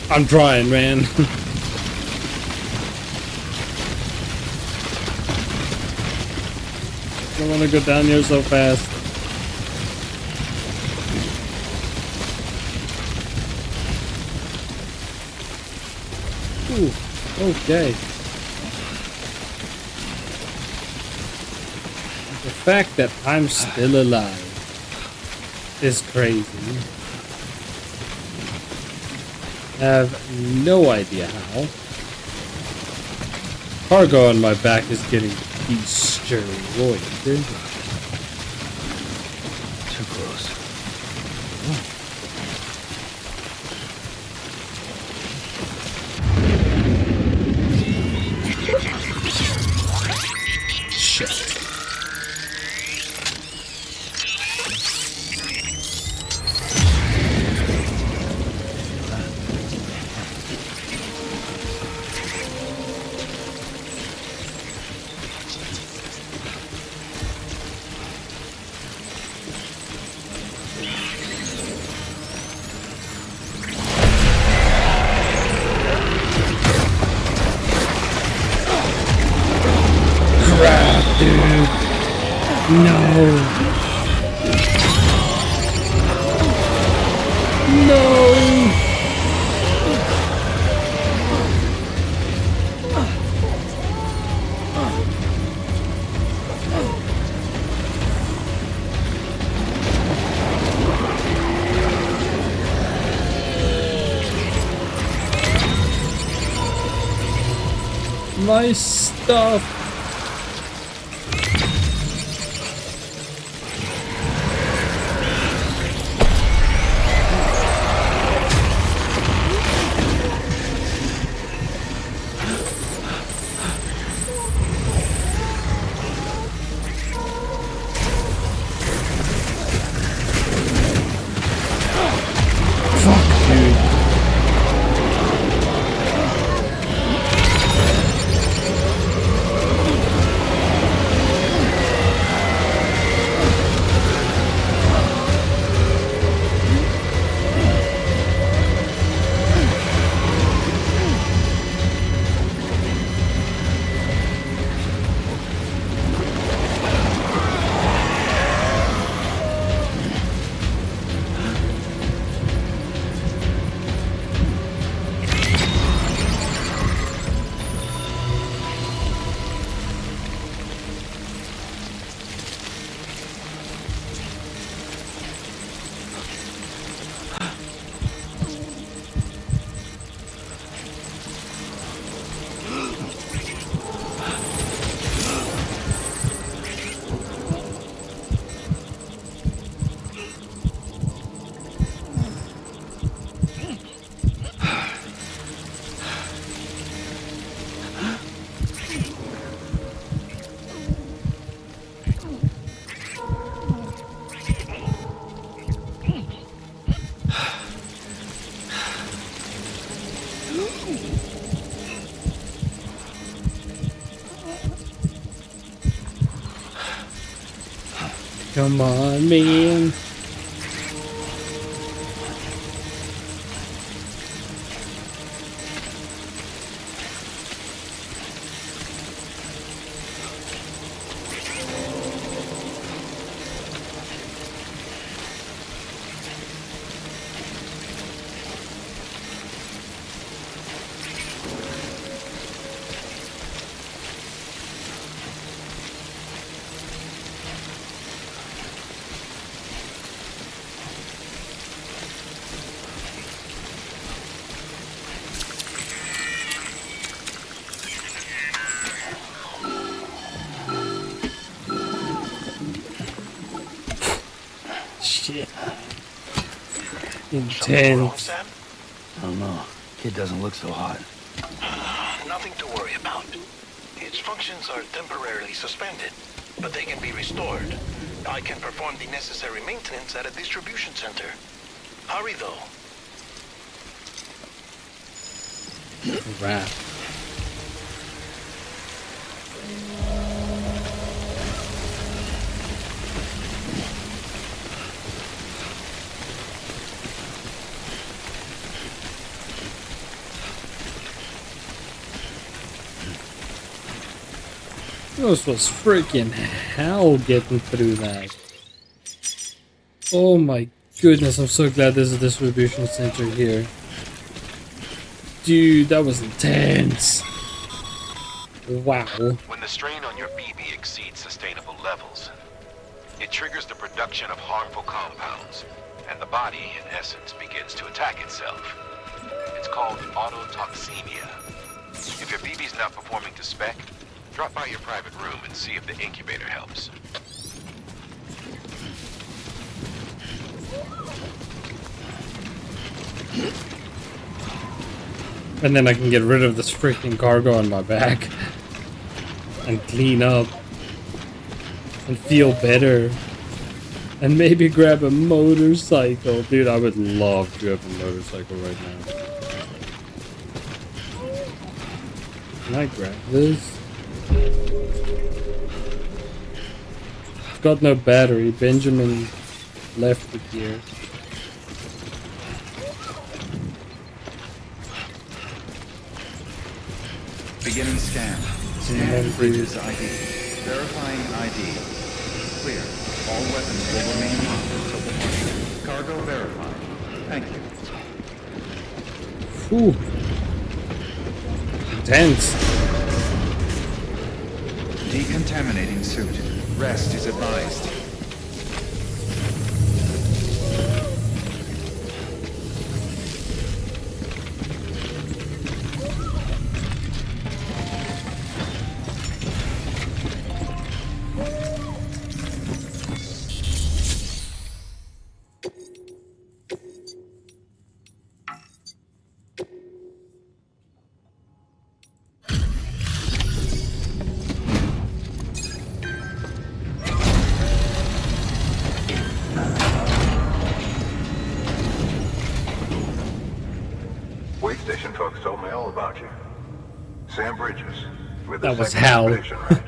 I'm trying, man. I don't want to go down here so fast. Ooh, okay. The fact that I'm still alive is crazy. I have no idea how. Cargo on my back is getting destroyed. Too close. Shit. My stuff. Come on, man. Shit. Something wrong, Intense. Sam? I don't know. Kid doesn't look so hot. Nothing to worry about. Its functions are temporarily suspended, but they can be restored. I can perform the necessary maintenance at a distribution center. Hurry, though. Rat. This was freaking hell getting through that. Oh my goodness, I'm so glad there's a distribution center here. Dude, that was intense. Wow. When the strain on your BB exceeds sustainable levels, it triggers the production of harmful compounds, and the body, in essence, begins to attack itself. It's called autotoxemia. If your BB's not performing to spec, drop by your private room and see if the incubator helps. And then I can get rid of this freaking cargo on my back. And clean up. And feel better. And maybe grab a motorcycle. Dude, I would love to have a motorcycle right now. Can I grab this? It's got no battery. Benjamin left it here. Beginning scan. Scan Bridges ID. Verifying ID. Clear. All weapons will remain locked until departure. Cargo verified. Thank you. Whew. Intense. Decontaminating suit. Rest is advised. Wait station folks told me all about you. Sam Bridges. With That the was second hell. expedition, right?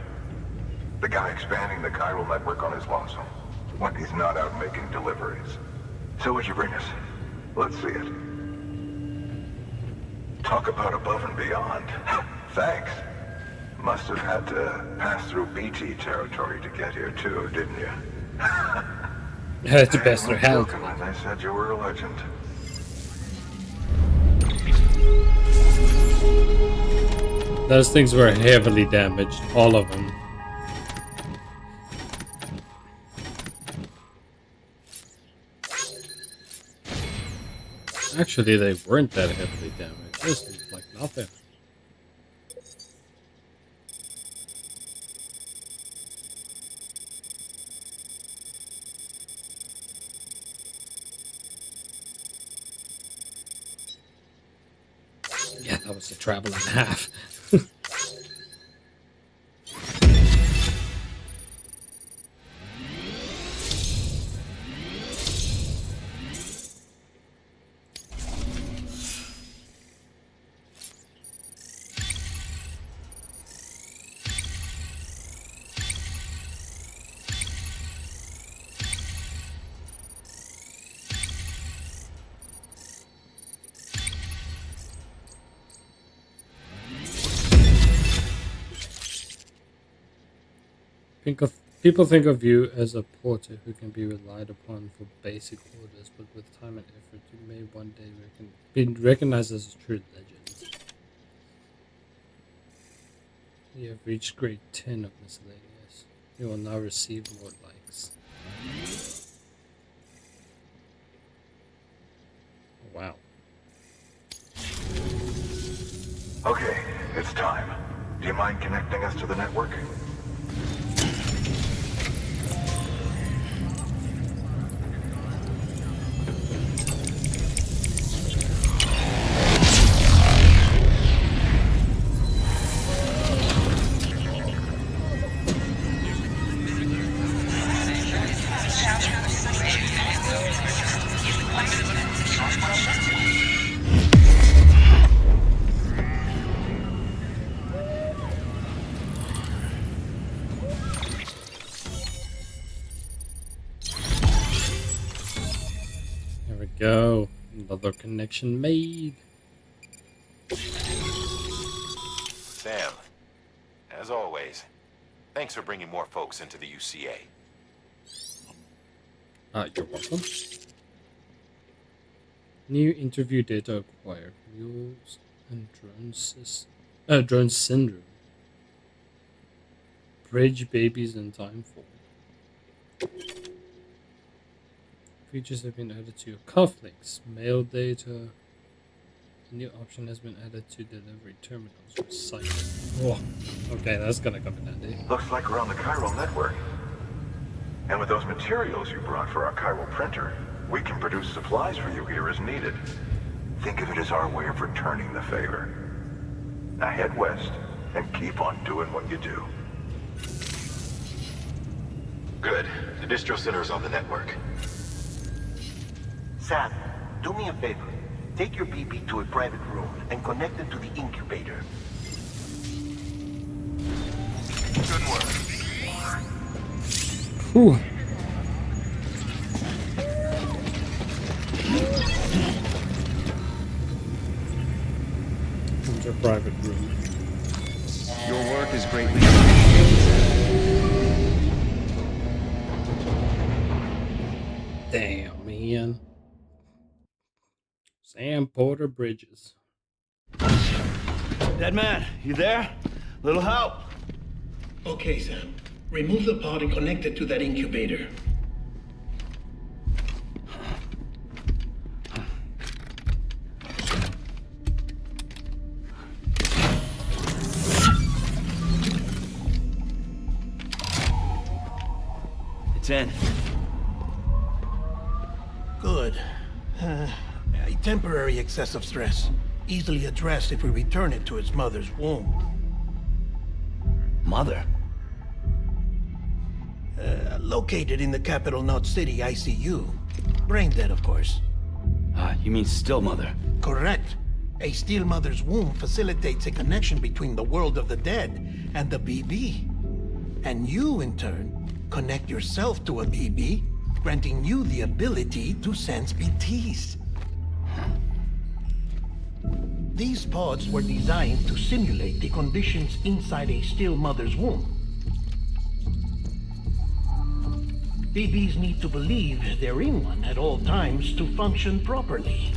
The guy expanding the chiral network on his lonesome. When he's not out making deliveries. So what'd you bring us? Let's see it. Talk about above and beyond. Thanks. Must have had to pass through BT territory to get here too, didn't you? I had to pass through hell. Joking when I said you were a legend. Those things were heavily damaged, all of them. Actually, they weren't that heavily damaged. This was like nothing. Yeah, that was a travel and a half. People think of you as a porter who can be relied upon for basic orders, but with time and effort, you may one day be recognized as a true legend. You have reached grade 10 of miscellaneous. You will now receive more likes. Wow. Okay, it's time. Do you mind connecting us to the network? There we go. Another connection made. Sam, as always, thanks for bringing more folks into the UCA. You're welcome. New interview data acquired. Mules and drone syndrome. Bridge babies in Timefall. Features have been added to your cufflinks. Mail data. A new option has been added to delivery terminals. Recycle. Oh, okay, that's gonna come in handy. Looks like we're on the chiral network. And with those materials you brought for our chiral printer, we can produce supplies for you here as needed. Think of it as our way of returning the favor. Now head west and keep on doing what you do. Good. The distro center is on the network. Sam, do me a favor. Take your BB to a private room and connect it to the incubator. Good work. Whew. Into a private room. Your work is greatly appreciated. Damn, man. Sam Porter Bridges. Dead man, you there? Little help? Okay, Sam. Remove the pod and connect it to that incubator. It's in. Good. A temporary excessive stress. Easily addressed if we return it to its mother's womb. Mother? Located in the capital Knot City ICU. Brain dead, of course. You mean still mother? Correct. A still mother's womb facilitates a connection between the world of the dead and the BB. And you, in turn, connect yourself to a BB, granting you the ability to sense BTs. These pods were designed to simulate the conditions inside a still mother's womb. BBs need to believe they're in one at all times to function properly.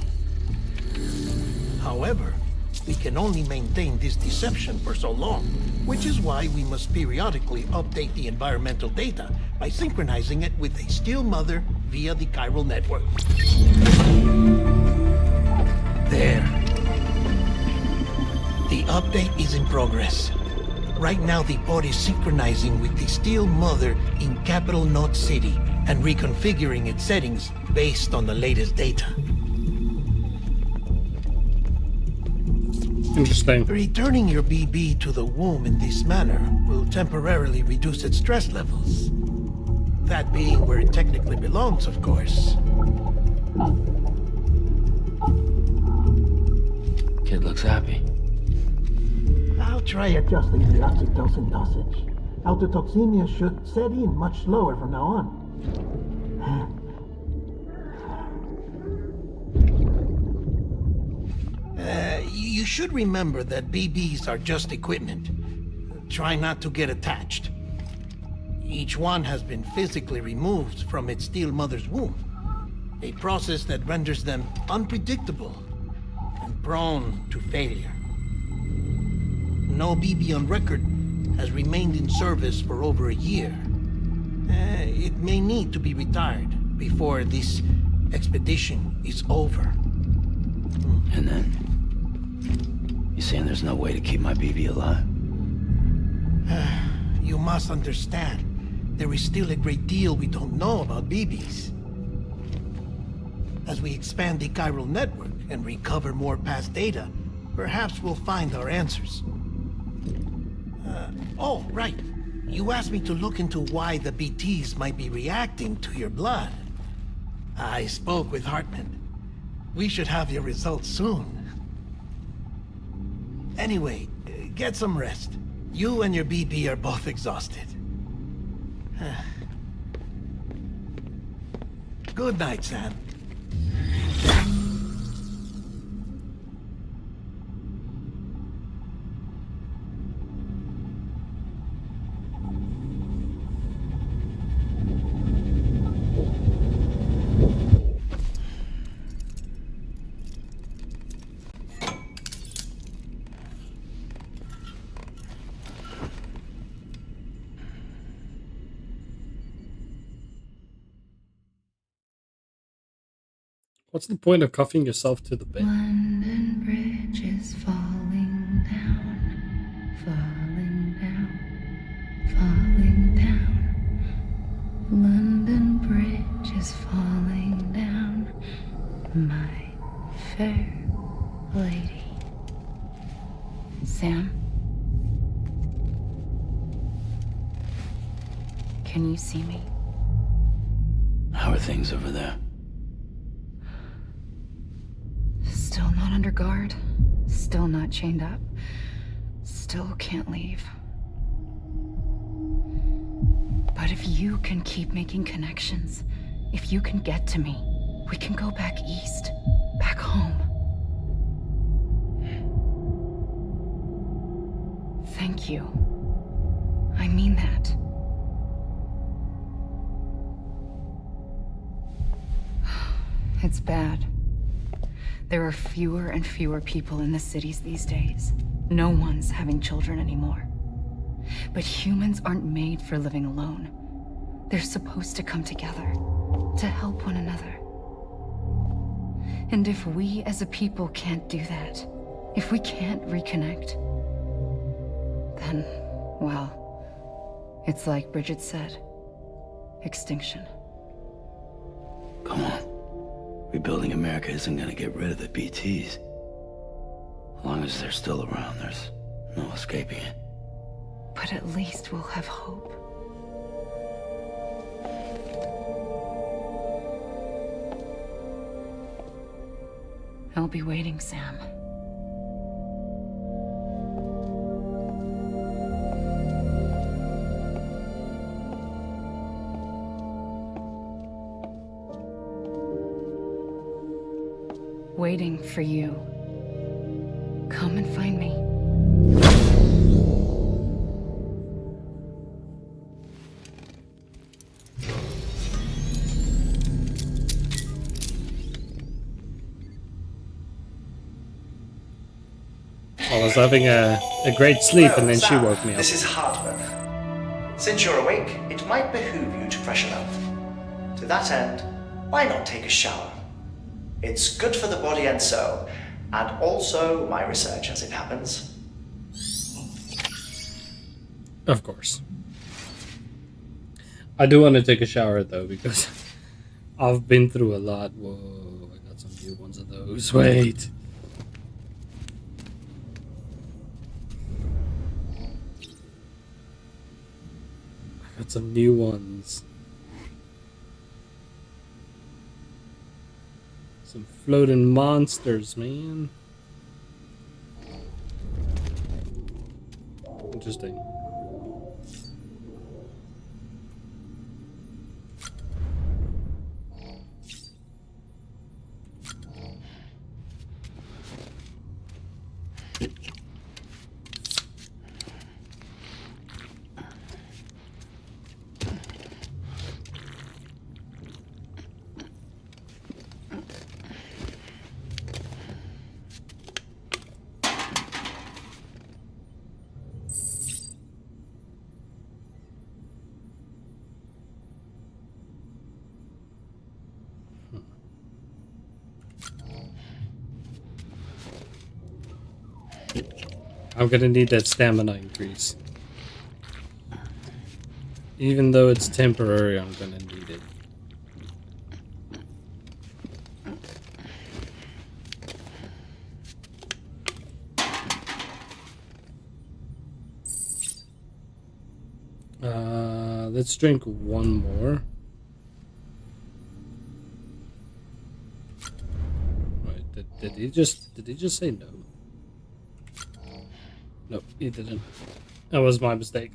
However, we can only maintain this deception for so long, which is why we must periodically update the environmental data by synchronizing it with a still mother via the chiral network. There. The update is in progress. Right now, the pod is synchronizing with the still mother in capital Knot City and reconfiguring its settings based on the latest data. Interesting. Returning your BB to the womb in this manner will temporarily reduce its stress levels. That being where it technically belongs, of course. Kid looks happy. I'll try adjusting the oxytocin dosage. Autotoxemia should set in much slower from now on. You should remember that BBs are just equipment. Try not to get attached. Each one has been physically removed from its steel mother's womb. A process that renders them unpredictable and prone to failure. No BB on record has remained in service for over a year. It may need to be retired before this expedition is over. And then? You saying there's no way to keep my BB alive? You must understand, there is still a great deal we don't know about BBs. As we expand the chiral network and recover more past data, perhaps we'll find our answers. Oh, right. You asked me to look into why the BTs might be reacting to your blood. I spoke with Hartman. We should have your results soon. Anyway, get some rest. You and your BB are both exhausted. Good night, Sam. What's the point of cuffing yourself to the bed? London Bridge is falling down, falling down, falling down. London Bridge is falling down, my fair lady. Sam? Can you see me? How are things over there? Still not under guard, still not chained up, still can't leave. But if you can keep making connections, if you can get to me, we can go back east, back home. Thank you. I mean that. It's bad. There are fewer and fewer people in the cities these days. No one's having children anymore. But humans aren't made for living alone. They're supposed to come together, to help one another. And if we as a people can't do that, if we can't reconnect, then, well, it's like Bridget said, extinction. Come on. Rebuilding America isn't gonna get rid of the BTs. As long as they're still around, there's no escaping it. But at least we'll have hope. I'll be waiting, Sam. Waiting for you. Come and find me. I was having a great sleep and then she Sam, woke me up. This is Hartman. Since you're awake, it might behoove you to freshen up. To that end, why not take a shower? It's good for the body and soul, and also my research as it happens. Of course. I do want to take a shower though, because I've been through a lot. Whoa, I got some new ones of those. Wait. I got some new ones. Some floating monsters, man. Interesting. I'm gonna need that stamina increase. Even though it's temporary, I'm gonna need it. Let's drink one more. Wait, did he just say no? No, he didn't. That was my mistake.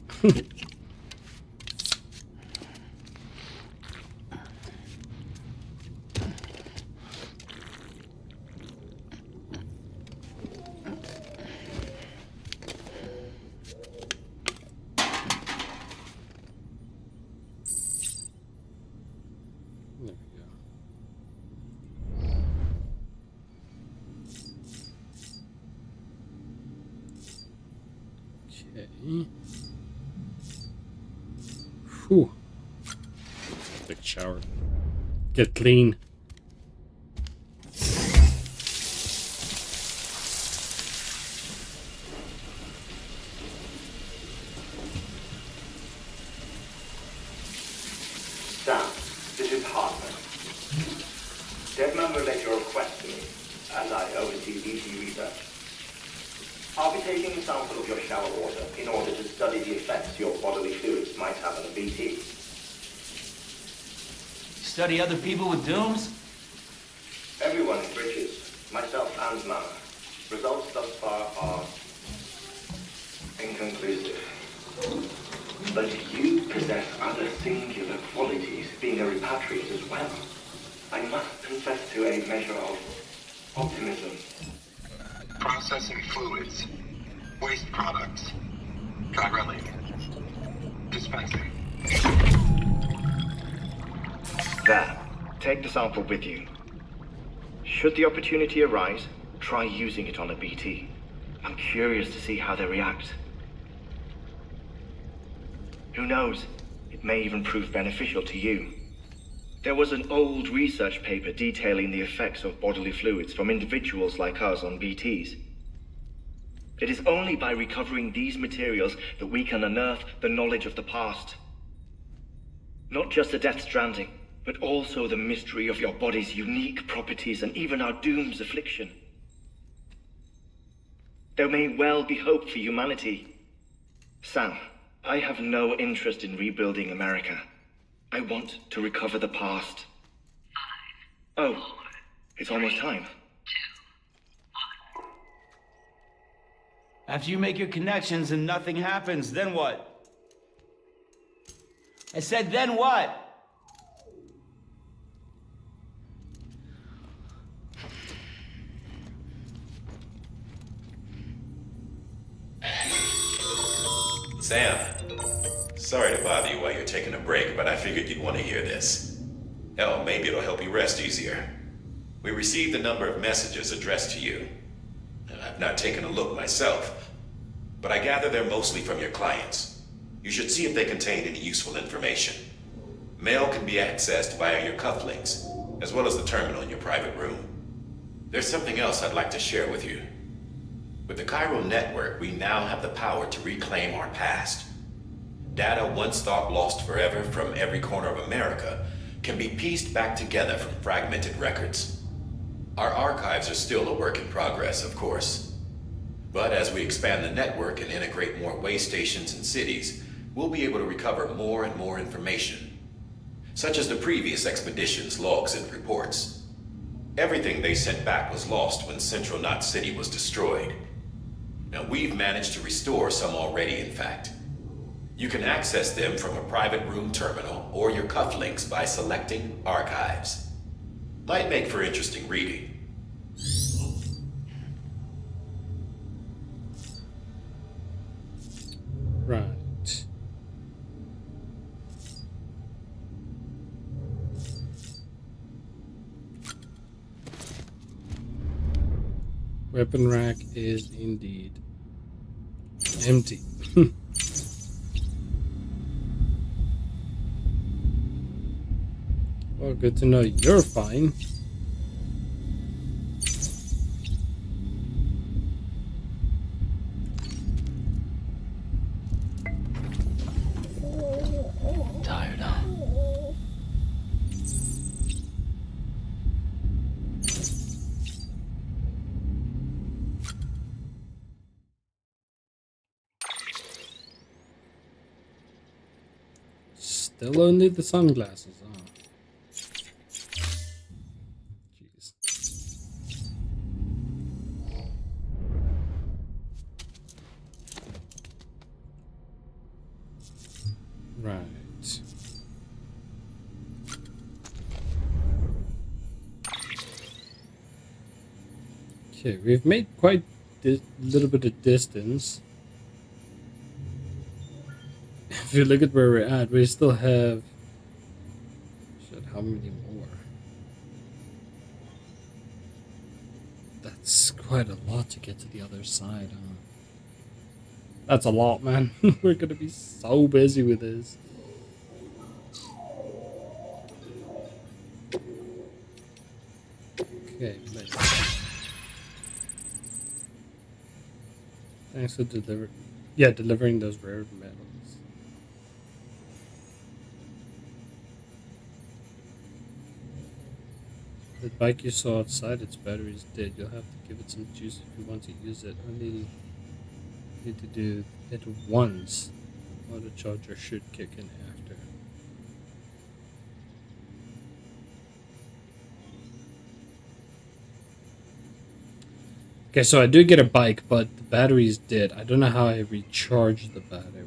Whew. Big shower. Get clean. Sam, this is Hartman. Deadman relayed your request to me, as I oversee BT research. I'll be taking a sample of your shower water in order to study the effects your bodily fluids might have on a BT. Study other people with dooms? Everyone enriches, myself and Mama. Results thus far are inconclusive. But you possess other singular qualities, being a repatriate as well. I must confess to a measure of optimism. Processing fluids. Waste products. Drilling. Dispensing. There. Take the sample with you. Should the opportunity arise, try using it on a BT. I'm curious to see how they react. Who knows? It may even prove beneficial to you. There was an old research paper detailing the effects of bodily fluids from individuals like us on BTs. It is only by recovering these materials that we can unearth the knowledge of the past. Not just the Death Stranding, but also the mystery of your body's unique properties and even our doom's affliction. There may well be hope for humanity. Sam, I have no interest in rebuilding America. I want to recover the past. 5, oh, 4, it's almost time. 2, 1. After you make your connections and nothing happens, then what? I said, then what? Sam, sorry to bother you while you're taking a break, but I figured you'd want to hear this. Hell, maybe it'll help you rest easier. We received a number of messages addressed to you. I've not taken a look myself, but I gather they're mostly from your clients. You should see if they contain any useful information. Mail can be accessed via your cufflinks, as well as the terminal in your private room. There's something else I'd like to share with you. With the Chiral network, we now have the power to reclaim our past. Data once thought lost forever from every corner of America can be pieced back together from fragmented records. Our archives are still a work in progress, of course. But as we expand the network and integrate more way stations and cities, we'll be able to recover more and more information, such as the previous expedition's logs and reports. Everything they sent back was lost when Central Knot City was destroyed. Now, we've managed to restore some already, in fact. You can access them from a private room terminal or your cufflinks by selecting Archives. Might make for interesting reading. Right. Weapon rack is indeed empty. Well, good to know you're fine. Still only the sunglasses. Oh. Jeez. Right. Okay, we've made quite a little bit of distance. If you look at where we're at, we still have... Shit, how many more? That's quite a lot to get to the other side, huh? That's a lot, man. We're gonna be so busy with this. Okay, but... Thanks for delivering those rare metals. The bike you saw outside, its battery is dead. You'll have to give it some juice if you want to use it. Only need to do it once, or the charger should kick in after. Okay, so I do get a bike, but the battery is dead. I don't know how I recharge the battery.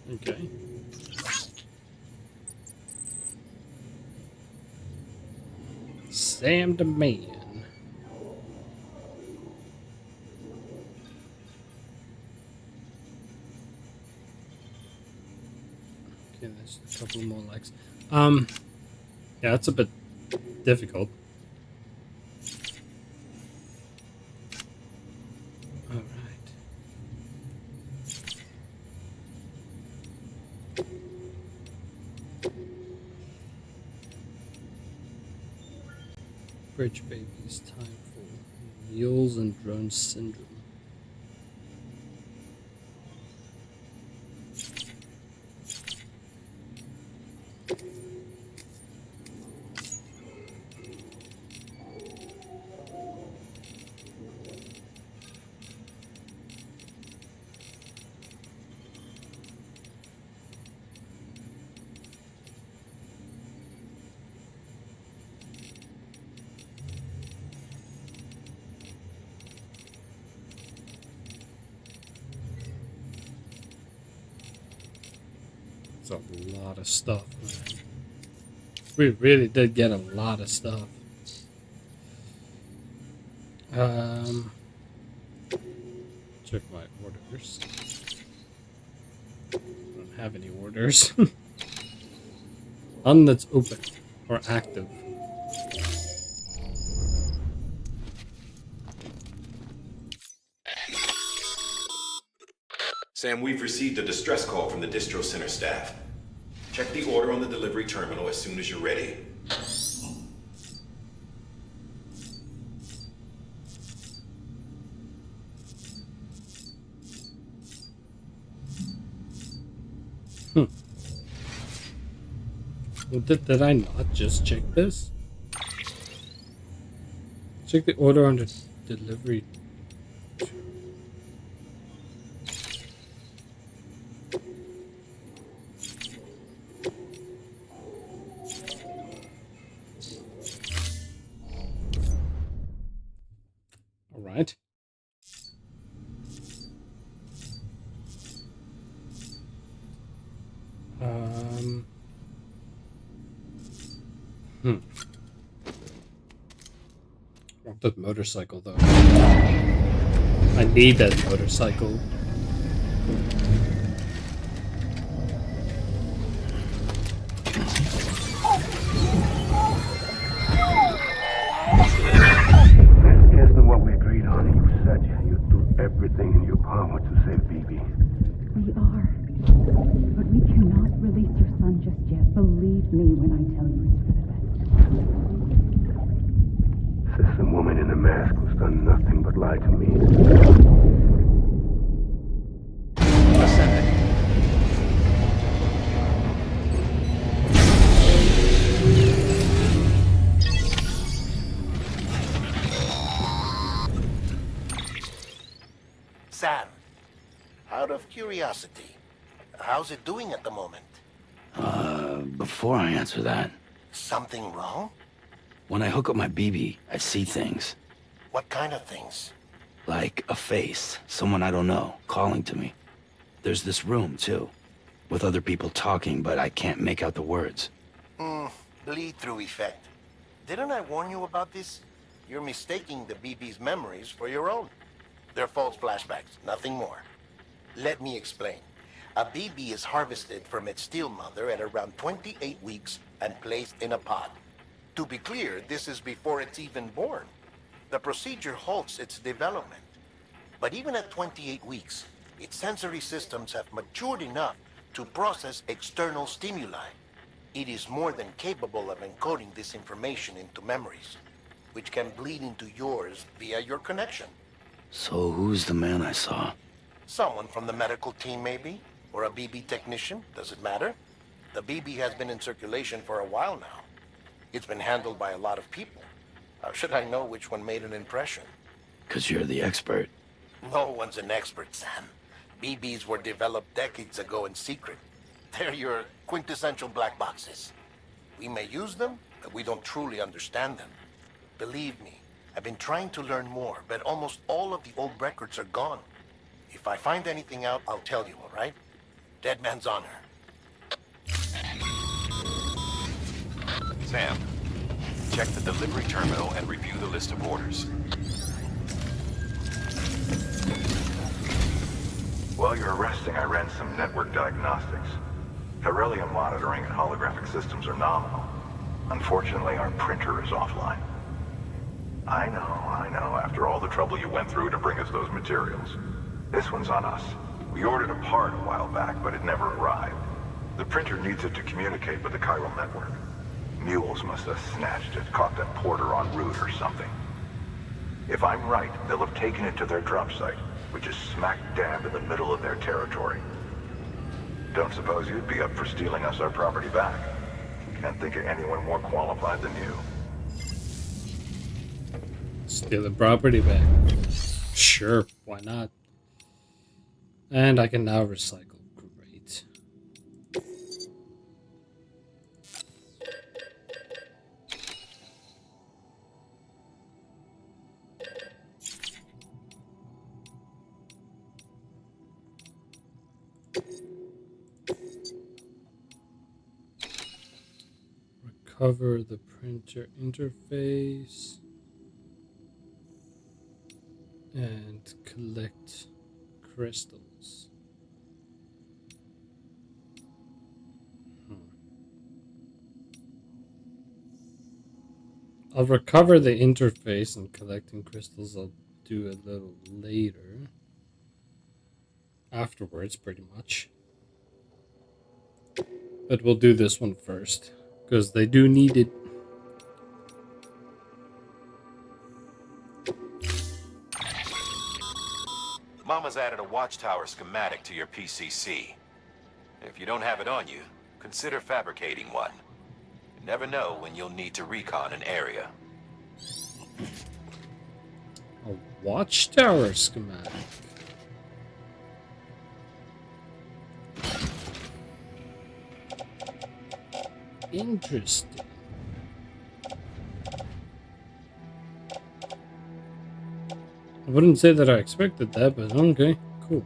Okay. Sam the man. Okay, there's a couple more legs. Yeah, it's a bit difficult. Bridge babies, Timefall, mules and drone syndrome. It's a lot of stuff, man. We really did get a lot of stuff. Check my orders. I don't have any orders. None that's open or active. Sam, we've received a distress call from the distro center staff. Check the order on the delivery terminal as soon as you're ready. Well, did I not just check this? Check the order on the delivery. All right. I want that motorcycle though. I need that motorcycle. Isn't what we agreed on, you said. that you'd do everything in your power to save BB. We are. But we cannot release your son just yet. Believe me when I tell you it's for the best. Says some woman in a mask who's done nothing but lie to me. Ascending. Sam, out of curiosity, how's it doing at the moment? Before I answer that, Something wrong? when I hook up my BB, I see things. What kind of things? Like a face, someone I don't know, calling to me. There's this room, too, with other people talking, but I can't make out the words. Bleed-through effect. Didn't I warn you about this? You're mistaking the BB's memories for your own. They're false flashbacks, nothing more. Let me explain. A BB is harvested from its steel mother at around 28 weeks and placed in a pod. To be clear, this is before it's even born. The procedure halts its development. But even at 28 weeks, its sensory systems have matured enough to process external stimuli. It is more than capable of encoding this information into memories, which can bleed into yours via your connection. So who's the man I saw? Someone from the medical team, maybe? Or a BB technician? Does it matter? The BB has been in circulation for a while now. It's been handled by a lot of people. How should I know which one made an impression? 'Cause you're the expert. No one's an expert, Sam. BBs were developed decades ago in secret. They're your quintessential black boxes. We may use them, but we don't truly understand them. Believe me, I've been trying to learn more, but almost all of the old records are gone. If I find anything out, I'll tell you, all right? Dead man's honor. Sam, check the delivery terminal and review the list of orders. While you're resting, I ran some network diagnostics. Beryllium monitoring and holographic systems are nominal. Unfortunately, our printer is offline. I know, after all the trouble you went through to bring us those materials. This one's on us. We ordered a part a while back, but it never arrived. The printer needs it to communicate with the chiral network. Mules must have snatched it, caught that porter en route or something. If I'm right, they'll have taken it to their drop site, which is smack dab in the middle of their territory. Don't suppose you'd be up for stealing us our property back? Can't think of anyone more qualified than you. Steal the property back. Sure, why not? And I can now recycle. Great. Recover the printer interface. And collect crystals. I'll recover the interface, and collecting crystals I'll do a little later. Afterwards, pretty much. But we'll do this one first, because they do need it. Mama's added a watchtower schematic to your PCC. If you don't have it on you, consider fabricating one. You never know when you'll need to recon an area. A watchtower schematic. Interesting. I wouldn't say that I expected that, but okay, cool.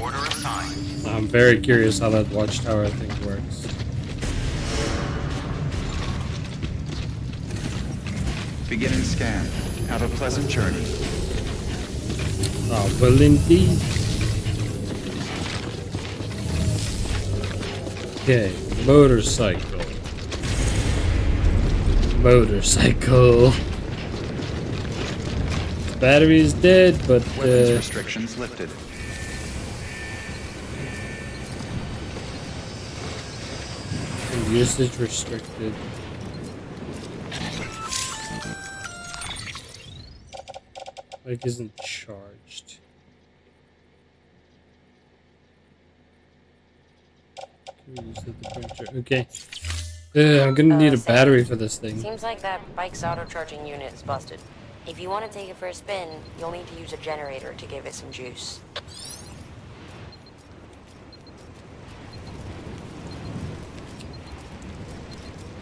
Order assigned. I'm very curious how that watchtower thing works. Beginning scan. Have a pleasant journey. Oh, well indeed. Okay, motorcycle. Motorcycle. Battery is dead, but Weapons restrictions lifted. usage restricted. Like isn't charged. Can we use the printer? Okay. I'm gonna need a battery for this thing. Seems like that bike's auto-charging unit is busted. If you want to take it for a spin, you'll need to use a generator to give it some juice.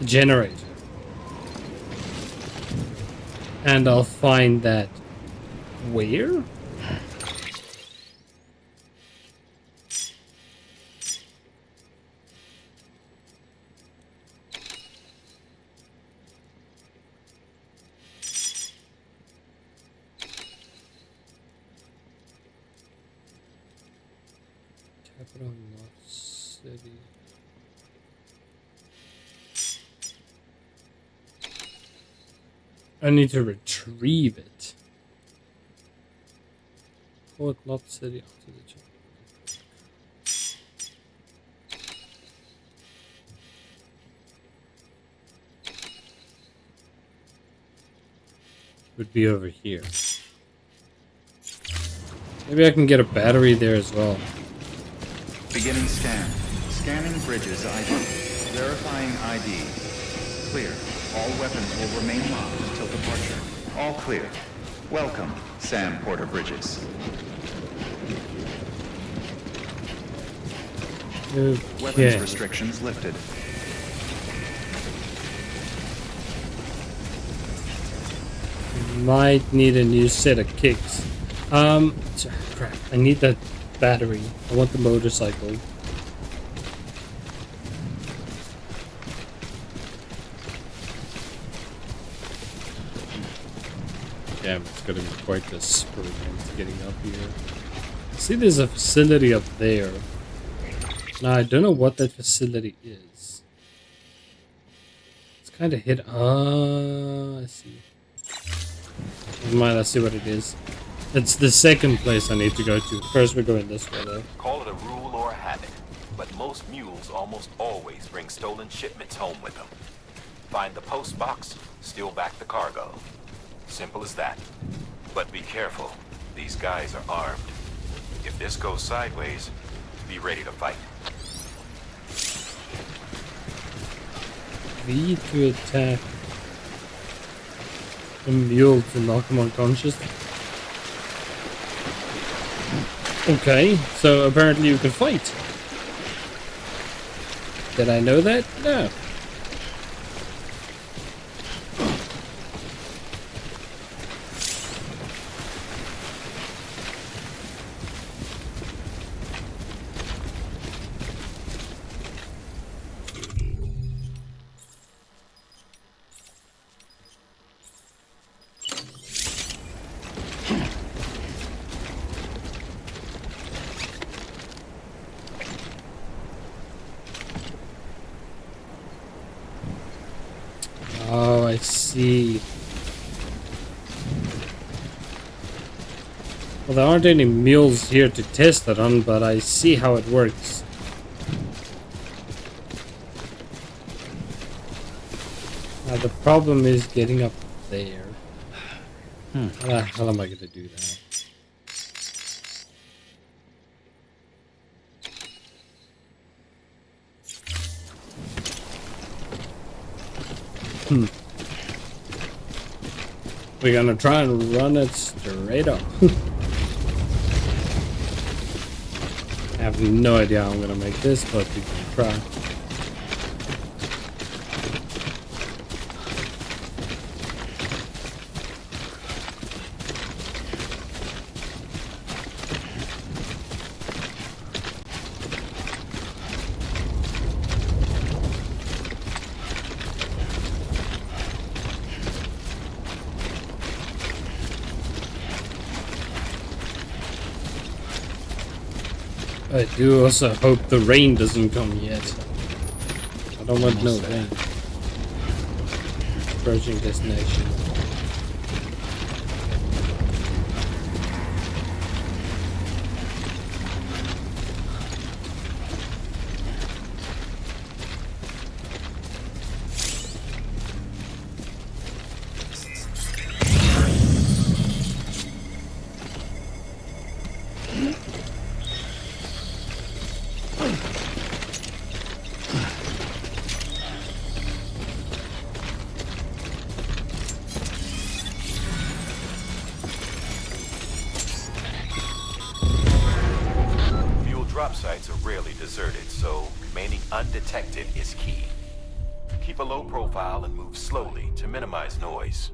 Generator. And I'll find that where? Capital North City. I need to retrieve it. Port Lot City after the check. Would be over here. Maybe I can get a battery there as well. Beginning scan. Scanning bridges ID. Verifying ID. Clear. All weapons will remain locked until departure. All clear. Welcome, Sam Porter Bridges. Okay. Weapons restrictions lifted. Might need a new set of kicks. Crap. I need that battery. I want the motorcycle. Damn, it's gonna be quite the sprint getting up here. See, there's a facility up there. Now, I don't know what that facility is. It's kind of hid. I see. Never mind, I see what it is. It's the second place I need to go to. First, we're going this way, though. Call it a rule or a habit, but most mules almost always bring stolen shipments home with them. Find the post box, steal back the cargo. Simple as that. But be careful. These guys are armed. If this goes sideways, be ready to fight. V to attack a mule to knock him unconscious. Okay, so apparently you can fight. Did I know that? No. Oh, I see. Well, there aren't any mules here to test it on, but I see how it works. Now, the problem is getting up there. How the hell am I going to do that? We're gonna try and run it straight up. I have no idea how I'm gonna make this, but we can try. I do also hope the rain doesn't come yet. Don't want no rain. Approaching destination. Drop sites are rarely deserted, so remaining undetected is key. Keep a low profile and move slowly to minimize noise.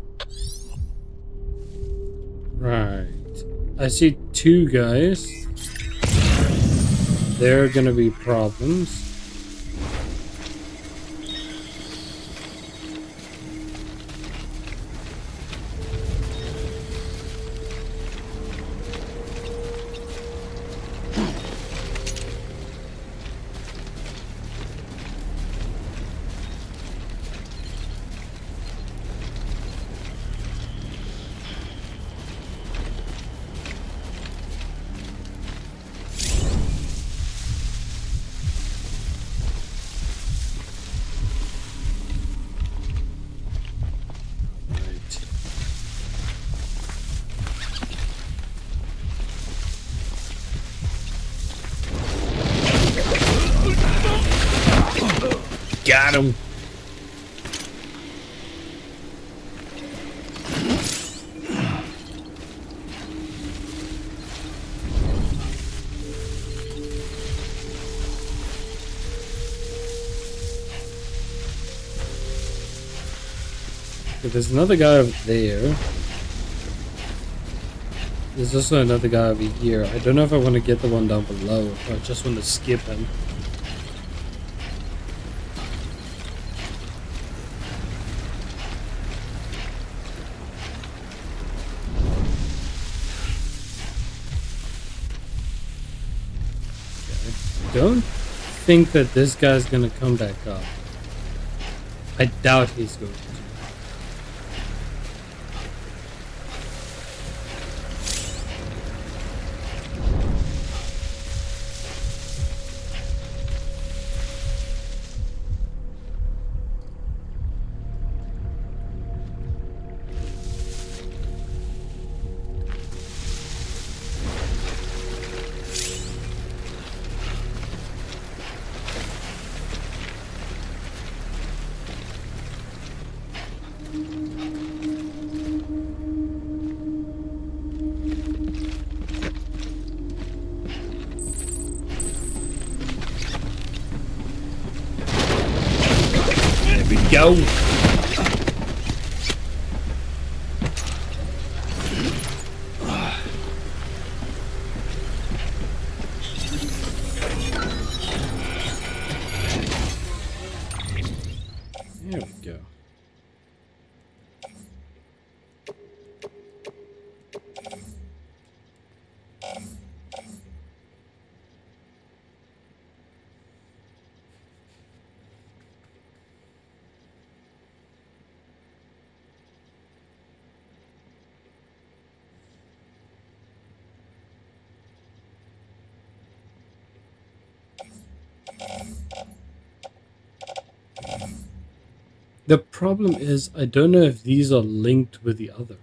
Right. I see two guys. There are gonna be problems. Got him. Okay, there's another guy over there. There's also another guy over here. I don't know if I want to get the one down below or I just want to skip him. I don't think that this guy's gonna come back up. I doubt he's going to. Go. There we go. The problem is, I don't know if these are linked with the others.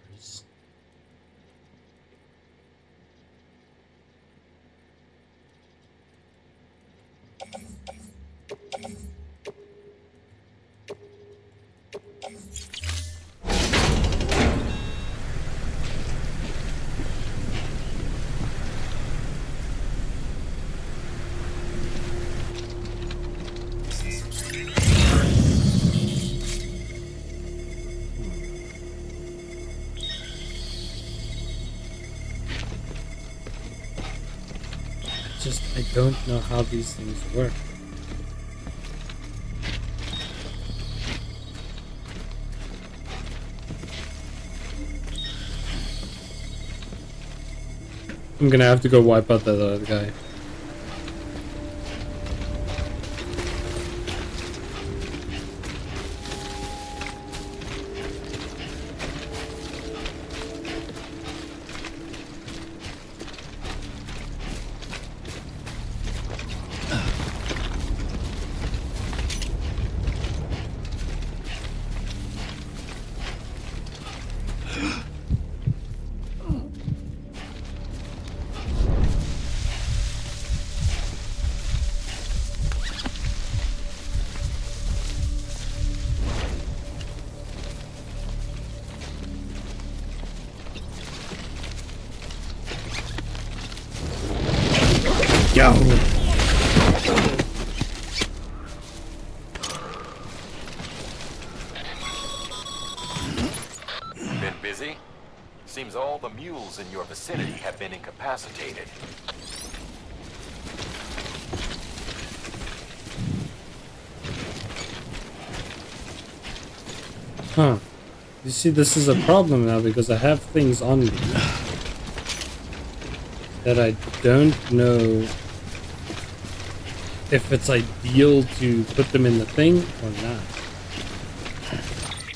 I don't know how these things work. I'm gonna have to go wipe out that other guy. Yo! Been busy? Seems all the mules in your vicinity have been incapacitated. Huh. You see, this is a problem now because I have things on me that I don't know if it's ideal to put them in the thing or not.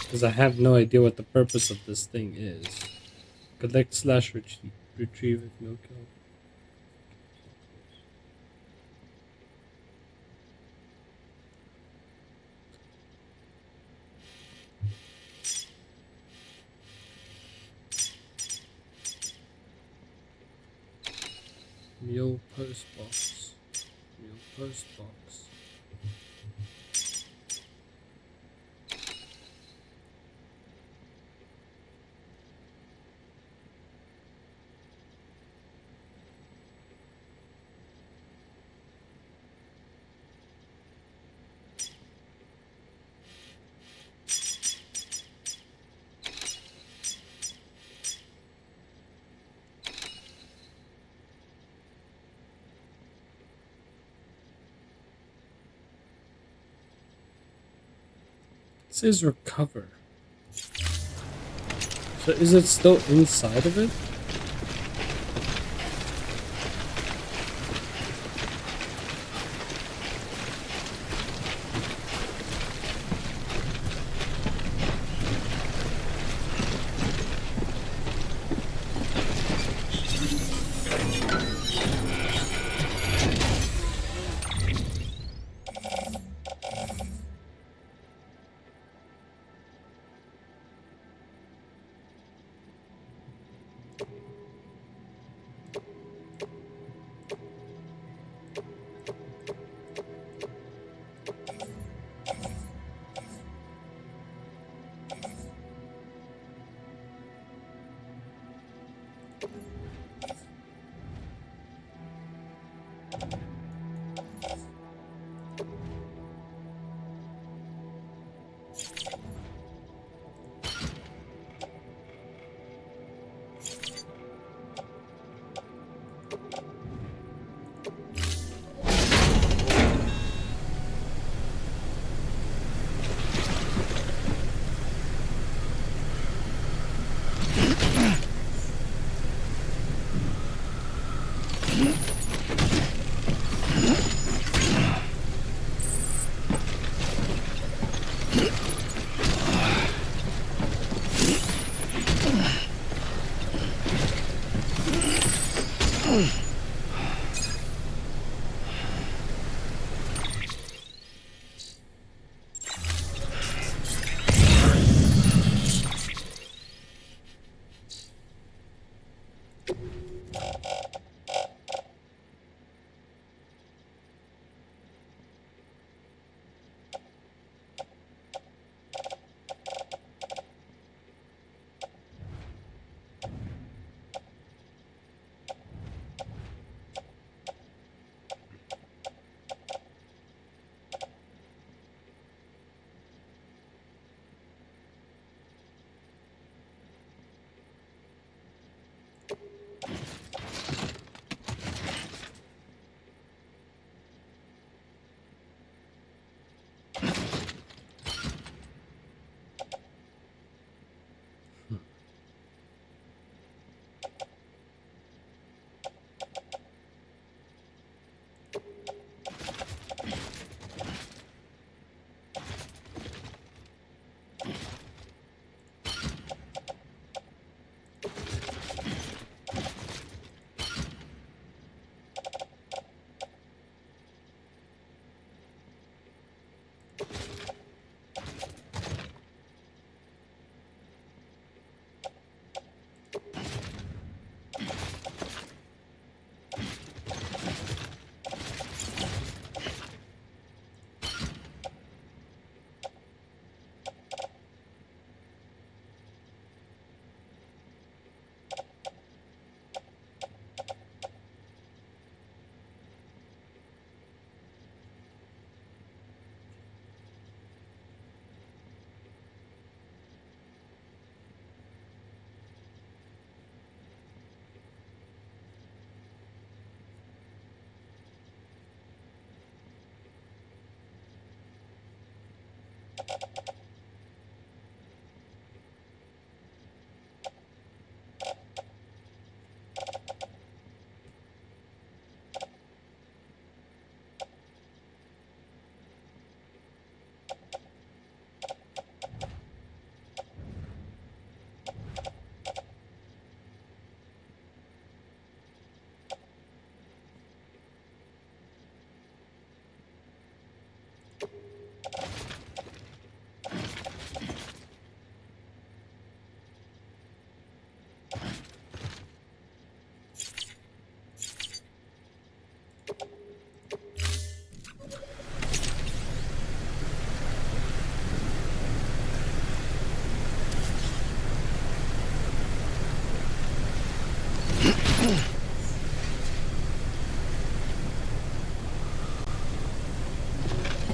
Because I have no idea what the purpose of this thing is. Collect slash retrieve if no kill. Mule post box. Mule post box. It says recover. So is it still inside of it?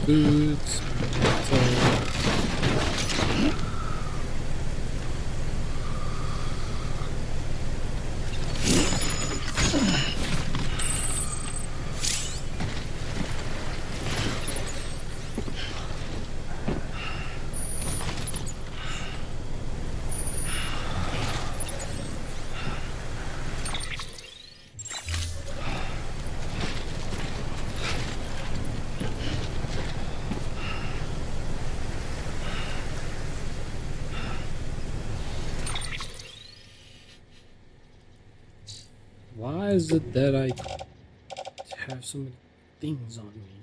Boots. Why is it that I have so many things on me?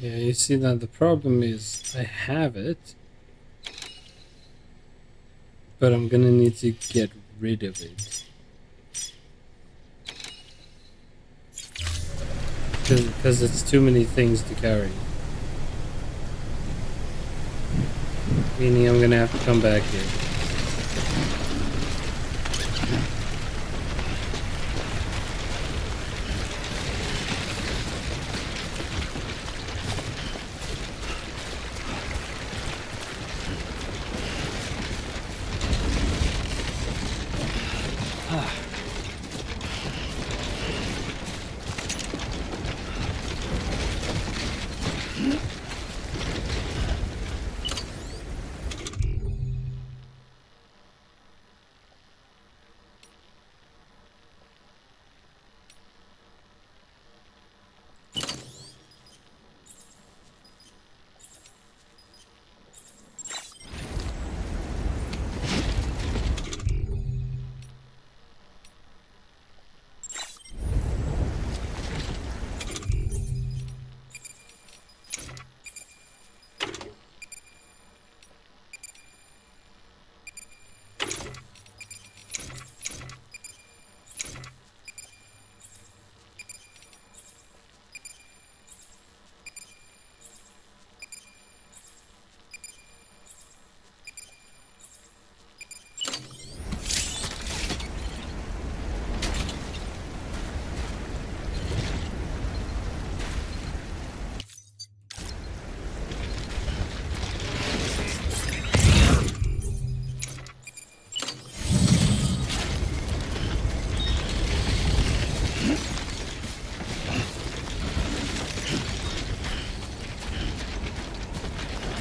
Yeah, you see that the problem is I have it, but I'm gonna need to get rid of it. Because it's too many things to carry. Meaning I'm gonna have to come back here.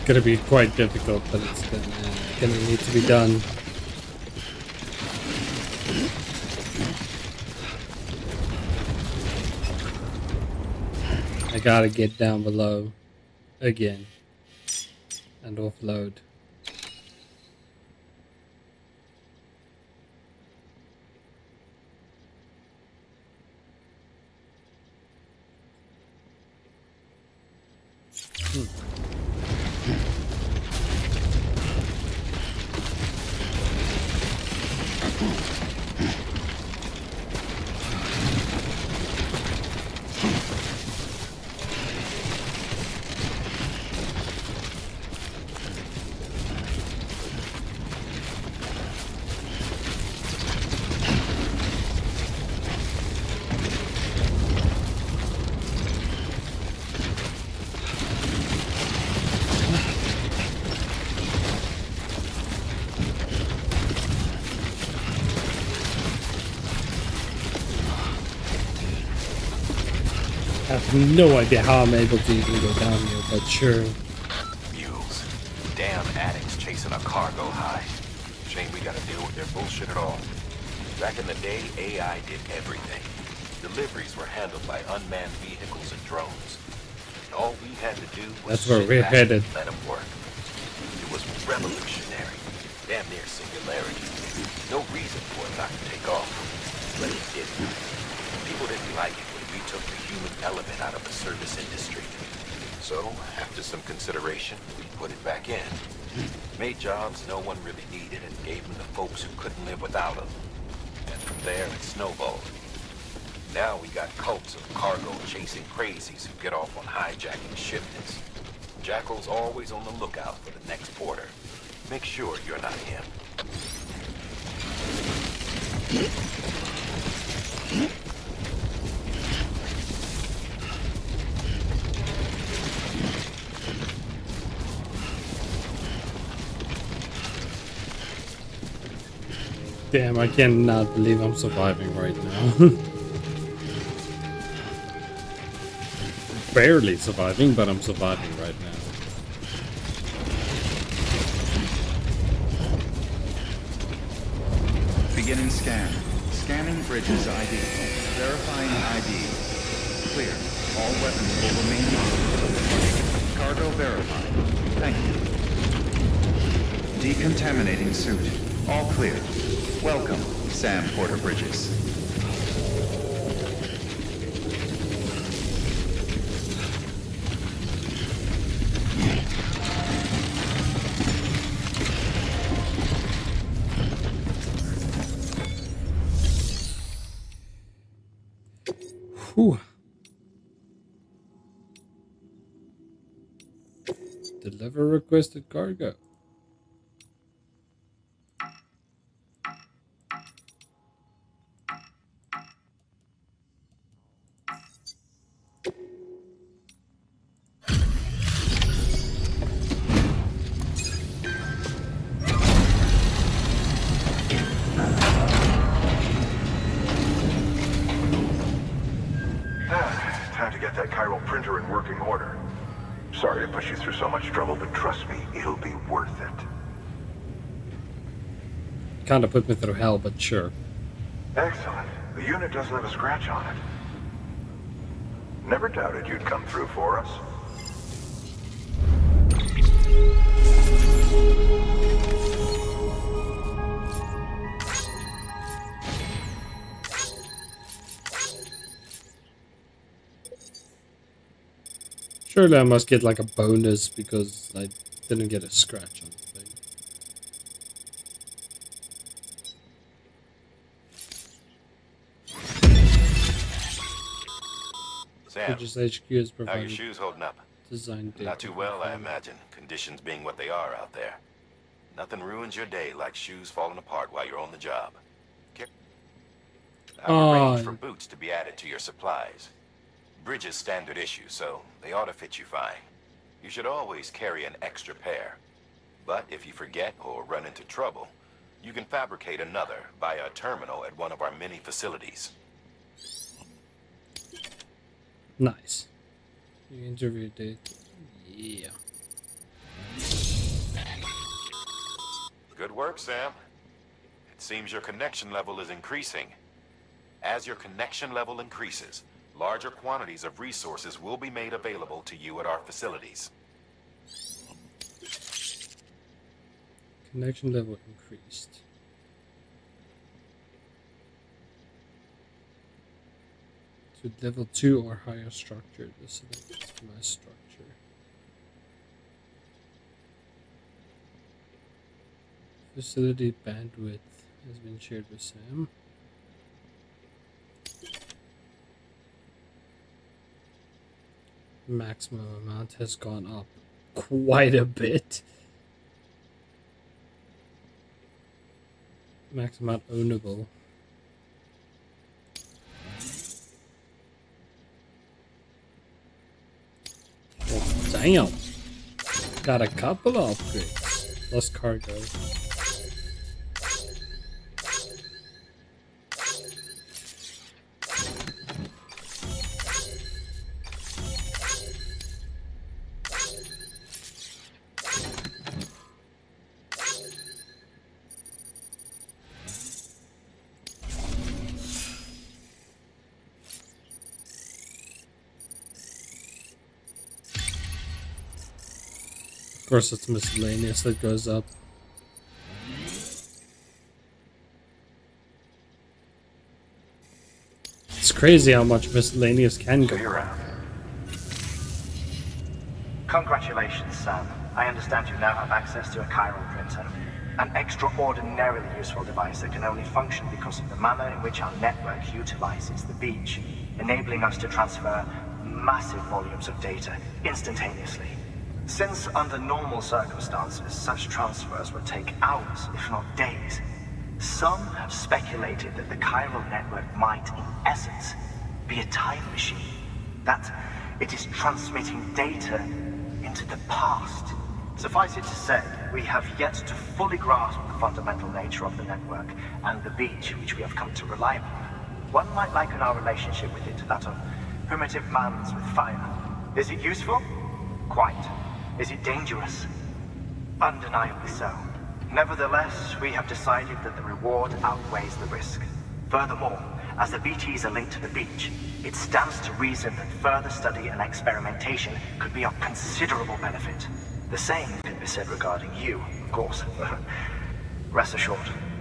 gonna be quite difficult, but it's gonna need to be done. I gotta get down below again and offload. I have no idea how I'm able to even go down here, but sure. Mules. Damn addicts chasing a cargo high. Shame we gotta deal with their bullshit at all. Back in the day, AI did everything. Deliveries were handled by unmanned vehicles and drones. And all we had to do was That's where sit we're back headed. and let them work. It was revolutionary. Damn near singularity. No reason for it not to take off. But it didn't. People didn't like it when we took the human element out of the service industry. So, after some consideration, we put it back in. Made jobs no one really needed and gave them to folks who couldn't live without them. And from there, it snowballed. Now we got cults of cargo chasing crazies who get off on hijacking shipments. Jackal's always on the lookout for the next porter. Make sure you're not him. Damn, I cannot believe I'm surviving right now. Barely surviving, but I'm surviving right now. Beginning scan. Scanning bridges ID. Verifying ID. Clear. All weapons will remain locked. Cargo verified. Thank you. Decontaminating suit. All clear. Welcome, Sam Porter Bridges. Whew. Deliver requested cargo. Time to get that chiral printer in working order. Sorry to push you through so much trouble, but trust me, it'll be worth it. Kinda put me through hell, but sure. Excellent. The unit doesn't have a scratch on it. Never doubted you'd come through for us. Surely I must get like a bonus because I didn't get a scratch on the thing. Sam, Bridges HQ is how your provided shoes holding up? design data. Not too well, I imagine. Conditions being what they are out there. Nothing ruins your day like shoes falling apart while you're on the job. I've arranged for boots to be added to your supplies. Bridges standard issue, so they ought to fit you fine. You should always carry an extra pair. But if you forget or run into trouble, you can fabricate another via a terminal at one of our many facilities. Nice. Interview date. Yeah. Good work, Sam. It seems your connection level is increasing. As your connection level increases, larger quantities of resources will be made available to you at our facilities. Connection level increased. To level 2 or higher structure. This is my structure. Facility bandwidth has been shared with Sam. Maximum amount has gone up quite a bit. Max amount ownable. Oh, damn. Got a couple of upgrades. Plus cargo. Of course, it's miscellaneous that goes up. It's crazy how much miscellaneous can go up. Congratulations, Sam. I understand you now have access to a chiral printer. An extraordinarily useful device that can only function because of the manner in which our network utilizes the beach, enabling us to transfer massive volumes of data instantaneously. Since under normal circumstances, such transfers would take hours, if not days, some have speculated that the chiral network might, in essence, be a time machine. That it is transmitting data into the past. Suffice it to say, we have yet to fully grasp the fundamental nature of the network and the beach which we have come to rely upon. One might liken our relationship with it to that of primitive man's with fire. Is it useful? Quite. Is it dangerous? Undeniably so. Nevertheless, we have decided that the reward outweighs the risk. Furthermore, as the BTs are linked to the beach, it stands to reason that further study and experimentation could be of considerable benefit. The same can be said regarding you, of course. Rest assured,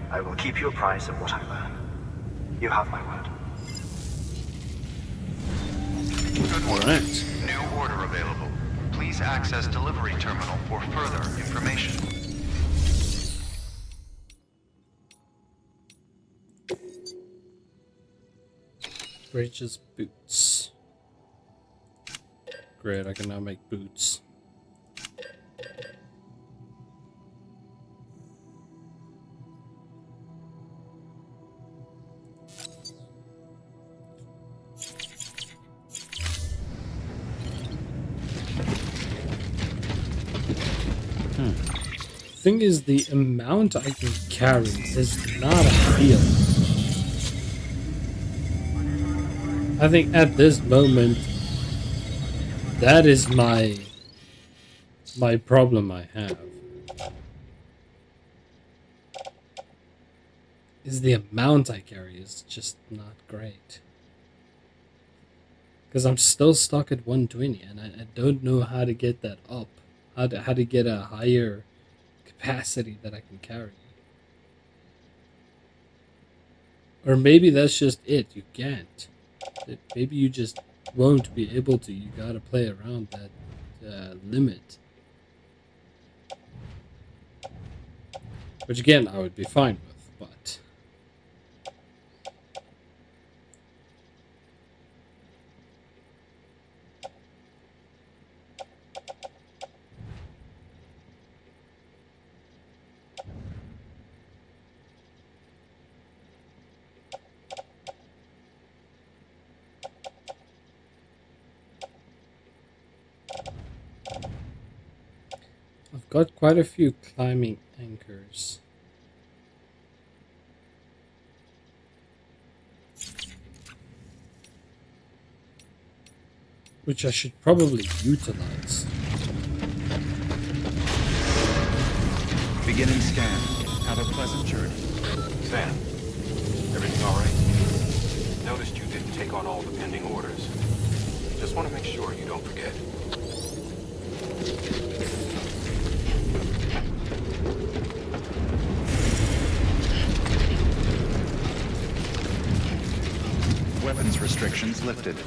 I will keep you apprised of what I learn. You have my word. Good work. Right. New order available. Please access delivery terminal for further information. Bridges boots. Great, I can now make boots. Thing is, the amount I can carry is not ideal. I think at this moment, that is my problem I have. Is the amount I carry is just not great. Because I'm still stuck at 120 and I don't know how to get that up. How to get a higher capacity that I can carry. Or maybe that's just it. You can't. Maybe you just won't be able to. You gotta play around that limit. Which again, I would be fine with, but... I've got quite a few climbing anchors. Which I should probably utilize. Beginning scan. Have a pleasant journey. Sam, everything all right? Noticed you didn't take on all the pending orders. Just want to make sure you don't forget. Weapons restrictions lifted.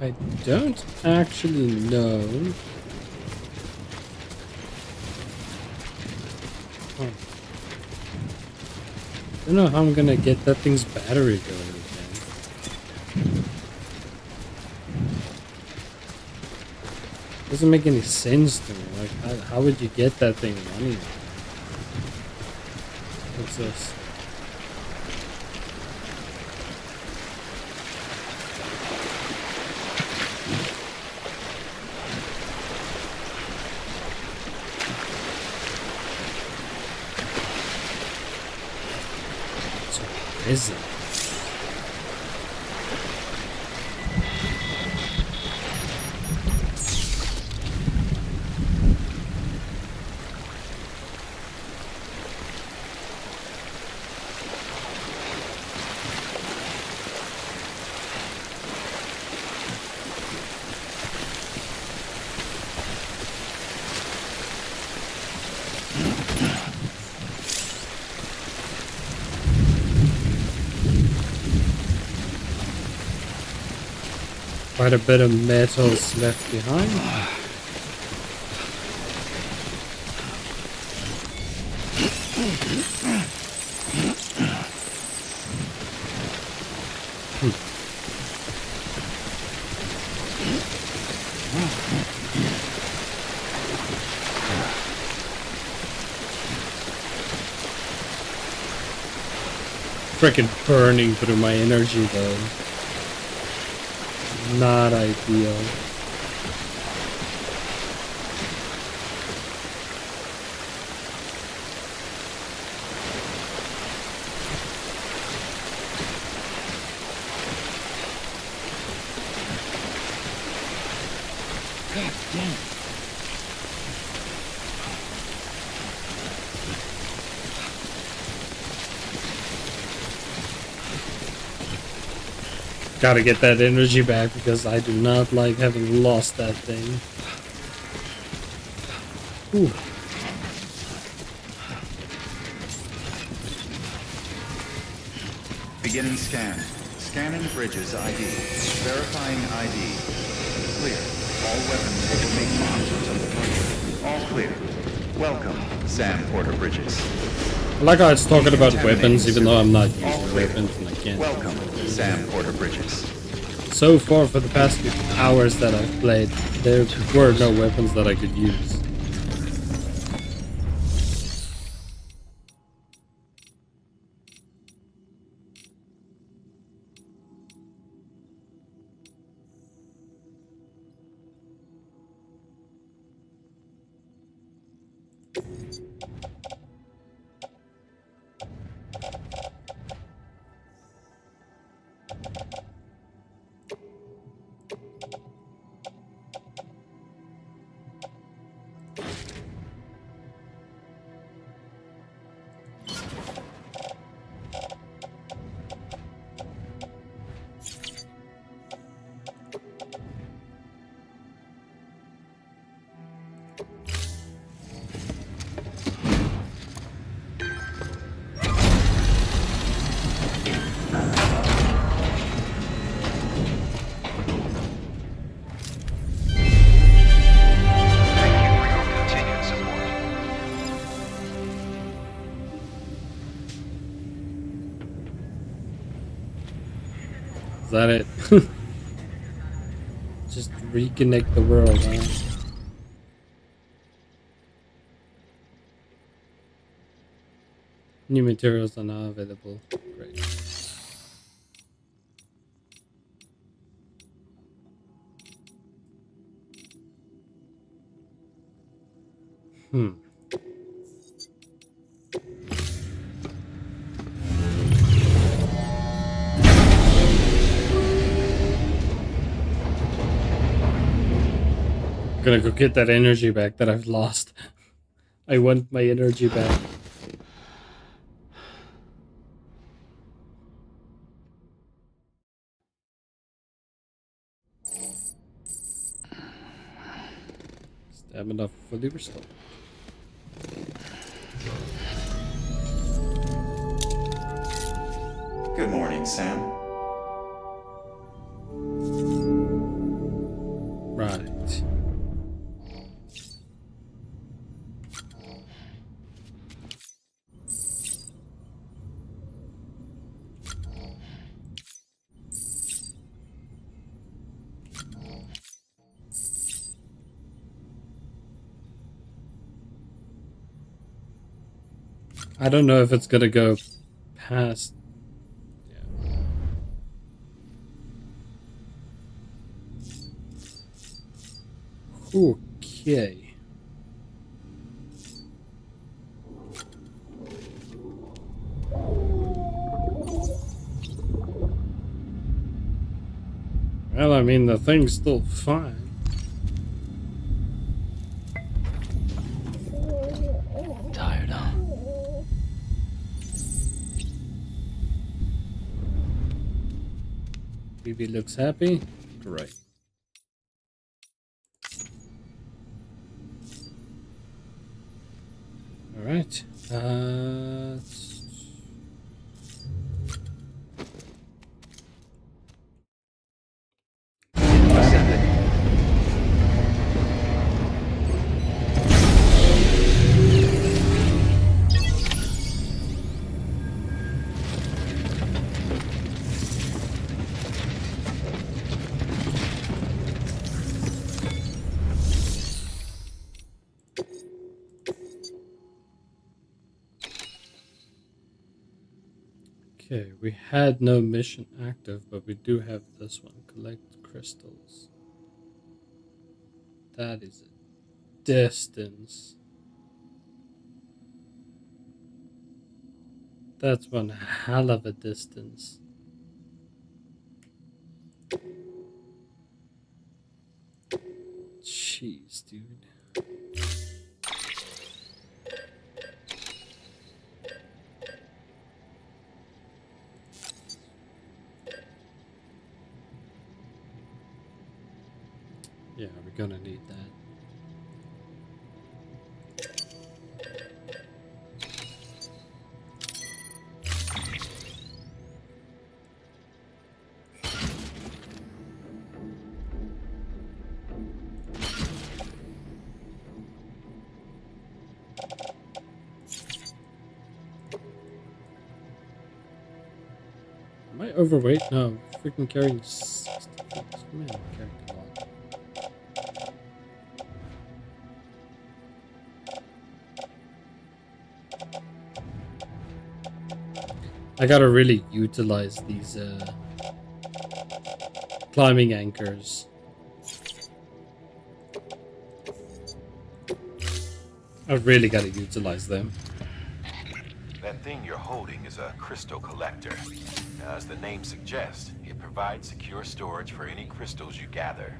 I don't actually know. Huh. I don't know how I'm gonna get that thing's battery going again. Doesn't make any sense to me. Like, how would you get that thing running? What's this? Is it? Quite a bit of metals left behind. Freaking burning through my energy though. Not ideal. God damn. Gotta get that energy back because I do not like having lost that thing. Ooh. Beginning scan. Scanning bridges ID. Verifying ID. Clear. All weapons will remain locked until departure. All clear. Welcome, Sam Porter Bridges. I like how it's talking about weapons even though I'm not using weapons and I can't. Welcome, Sam Porter Bridges. So far for the past few hours that I've played, there were no weapons that I could use. Is that it? Just reconnect the world, huh? New materials are now available. Great. Gonna go get that energy back that I've lost. I want my energy back. Stamina fully restored. Good morning, Sam. Right. I don't know if it's gonna go past. Yeah. Okay. Well, I mean, the thing's still fine. Tired, huh? BB looks happy. Great. All right. Okay, we had no mission active, but we do have this one. Collect crystals. That is a distance. That's one hell of a distance. Jeez, dude. Yeah, we're gonna need that. Am I overweight? No, I'm freaking carrying 60 things. Man, I'm carrying a lot. I gotta really utilize these climbing anchors. I really gotta utilize them. That thing you're holding is a crystal collector. As the name suggests, it provides secure storage for any crystals you gather.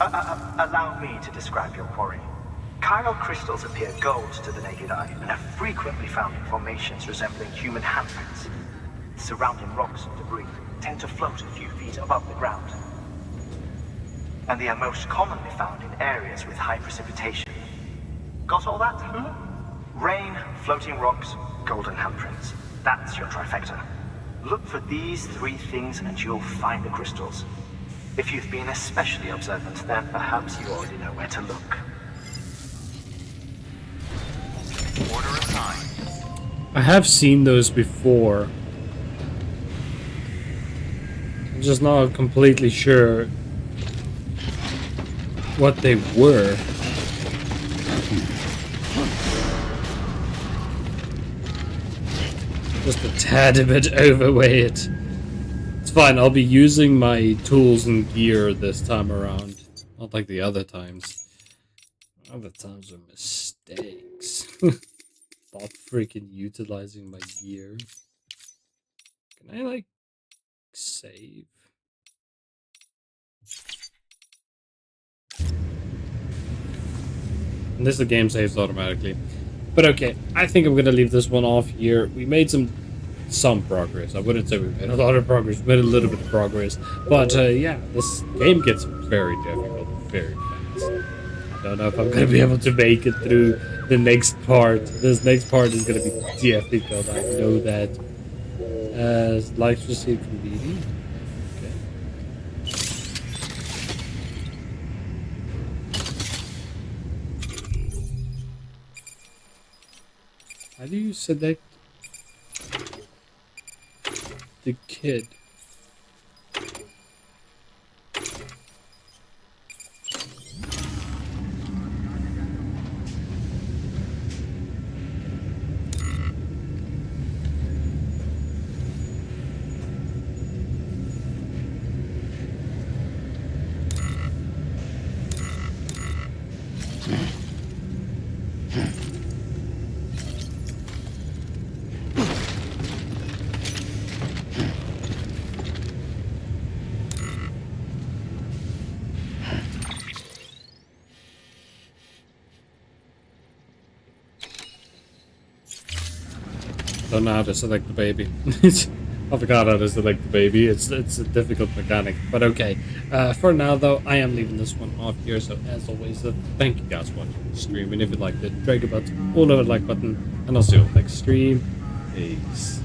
Allow me to describe your quarry. Chiral crystals appear gold to the naked eye and are frequently found in formations resembling human handprints. Surrounding rocks and debris tend to float a few feet above the ground. And they are most commonly found in areas with high precipitation. Got all that? Rain, floating rocks, golden handprints. That's your trifecta. Look for these three things and you'll find the crystals. If you've been especially observant, then perhaps you already know where to look. Order assigned. I have seen those before. I'm just not completely sure what they were. Just a tad bit overweight. It's fine, I'll be using my tools and gear this time around. Not like the other times. Other times were mistakes. Stop freaking utilizing my gear. Can I, like, save? And this the game saves automatically. But okay, I think I'm gonna leave this one off here. We made some progress. I wouldn't say we made a lot of progress. We made a little bit of progress. But yeah, this game gets very difficult very fast. I don't know if I'm gonna be able to make it through the next part. This next part is gonna be difficult. I know that. Likes received from BD. Okay. How do you select the kid? Don't know how to select the baby. I forgot how to select the baby. It's a difficult mechanic, but okay. For now, though, I am leaving this one off here. So as always, thank you guys for watching the stream, and if you liked it, drag a button, or the like button, and I'll see you on the next stream. Peace.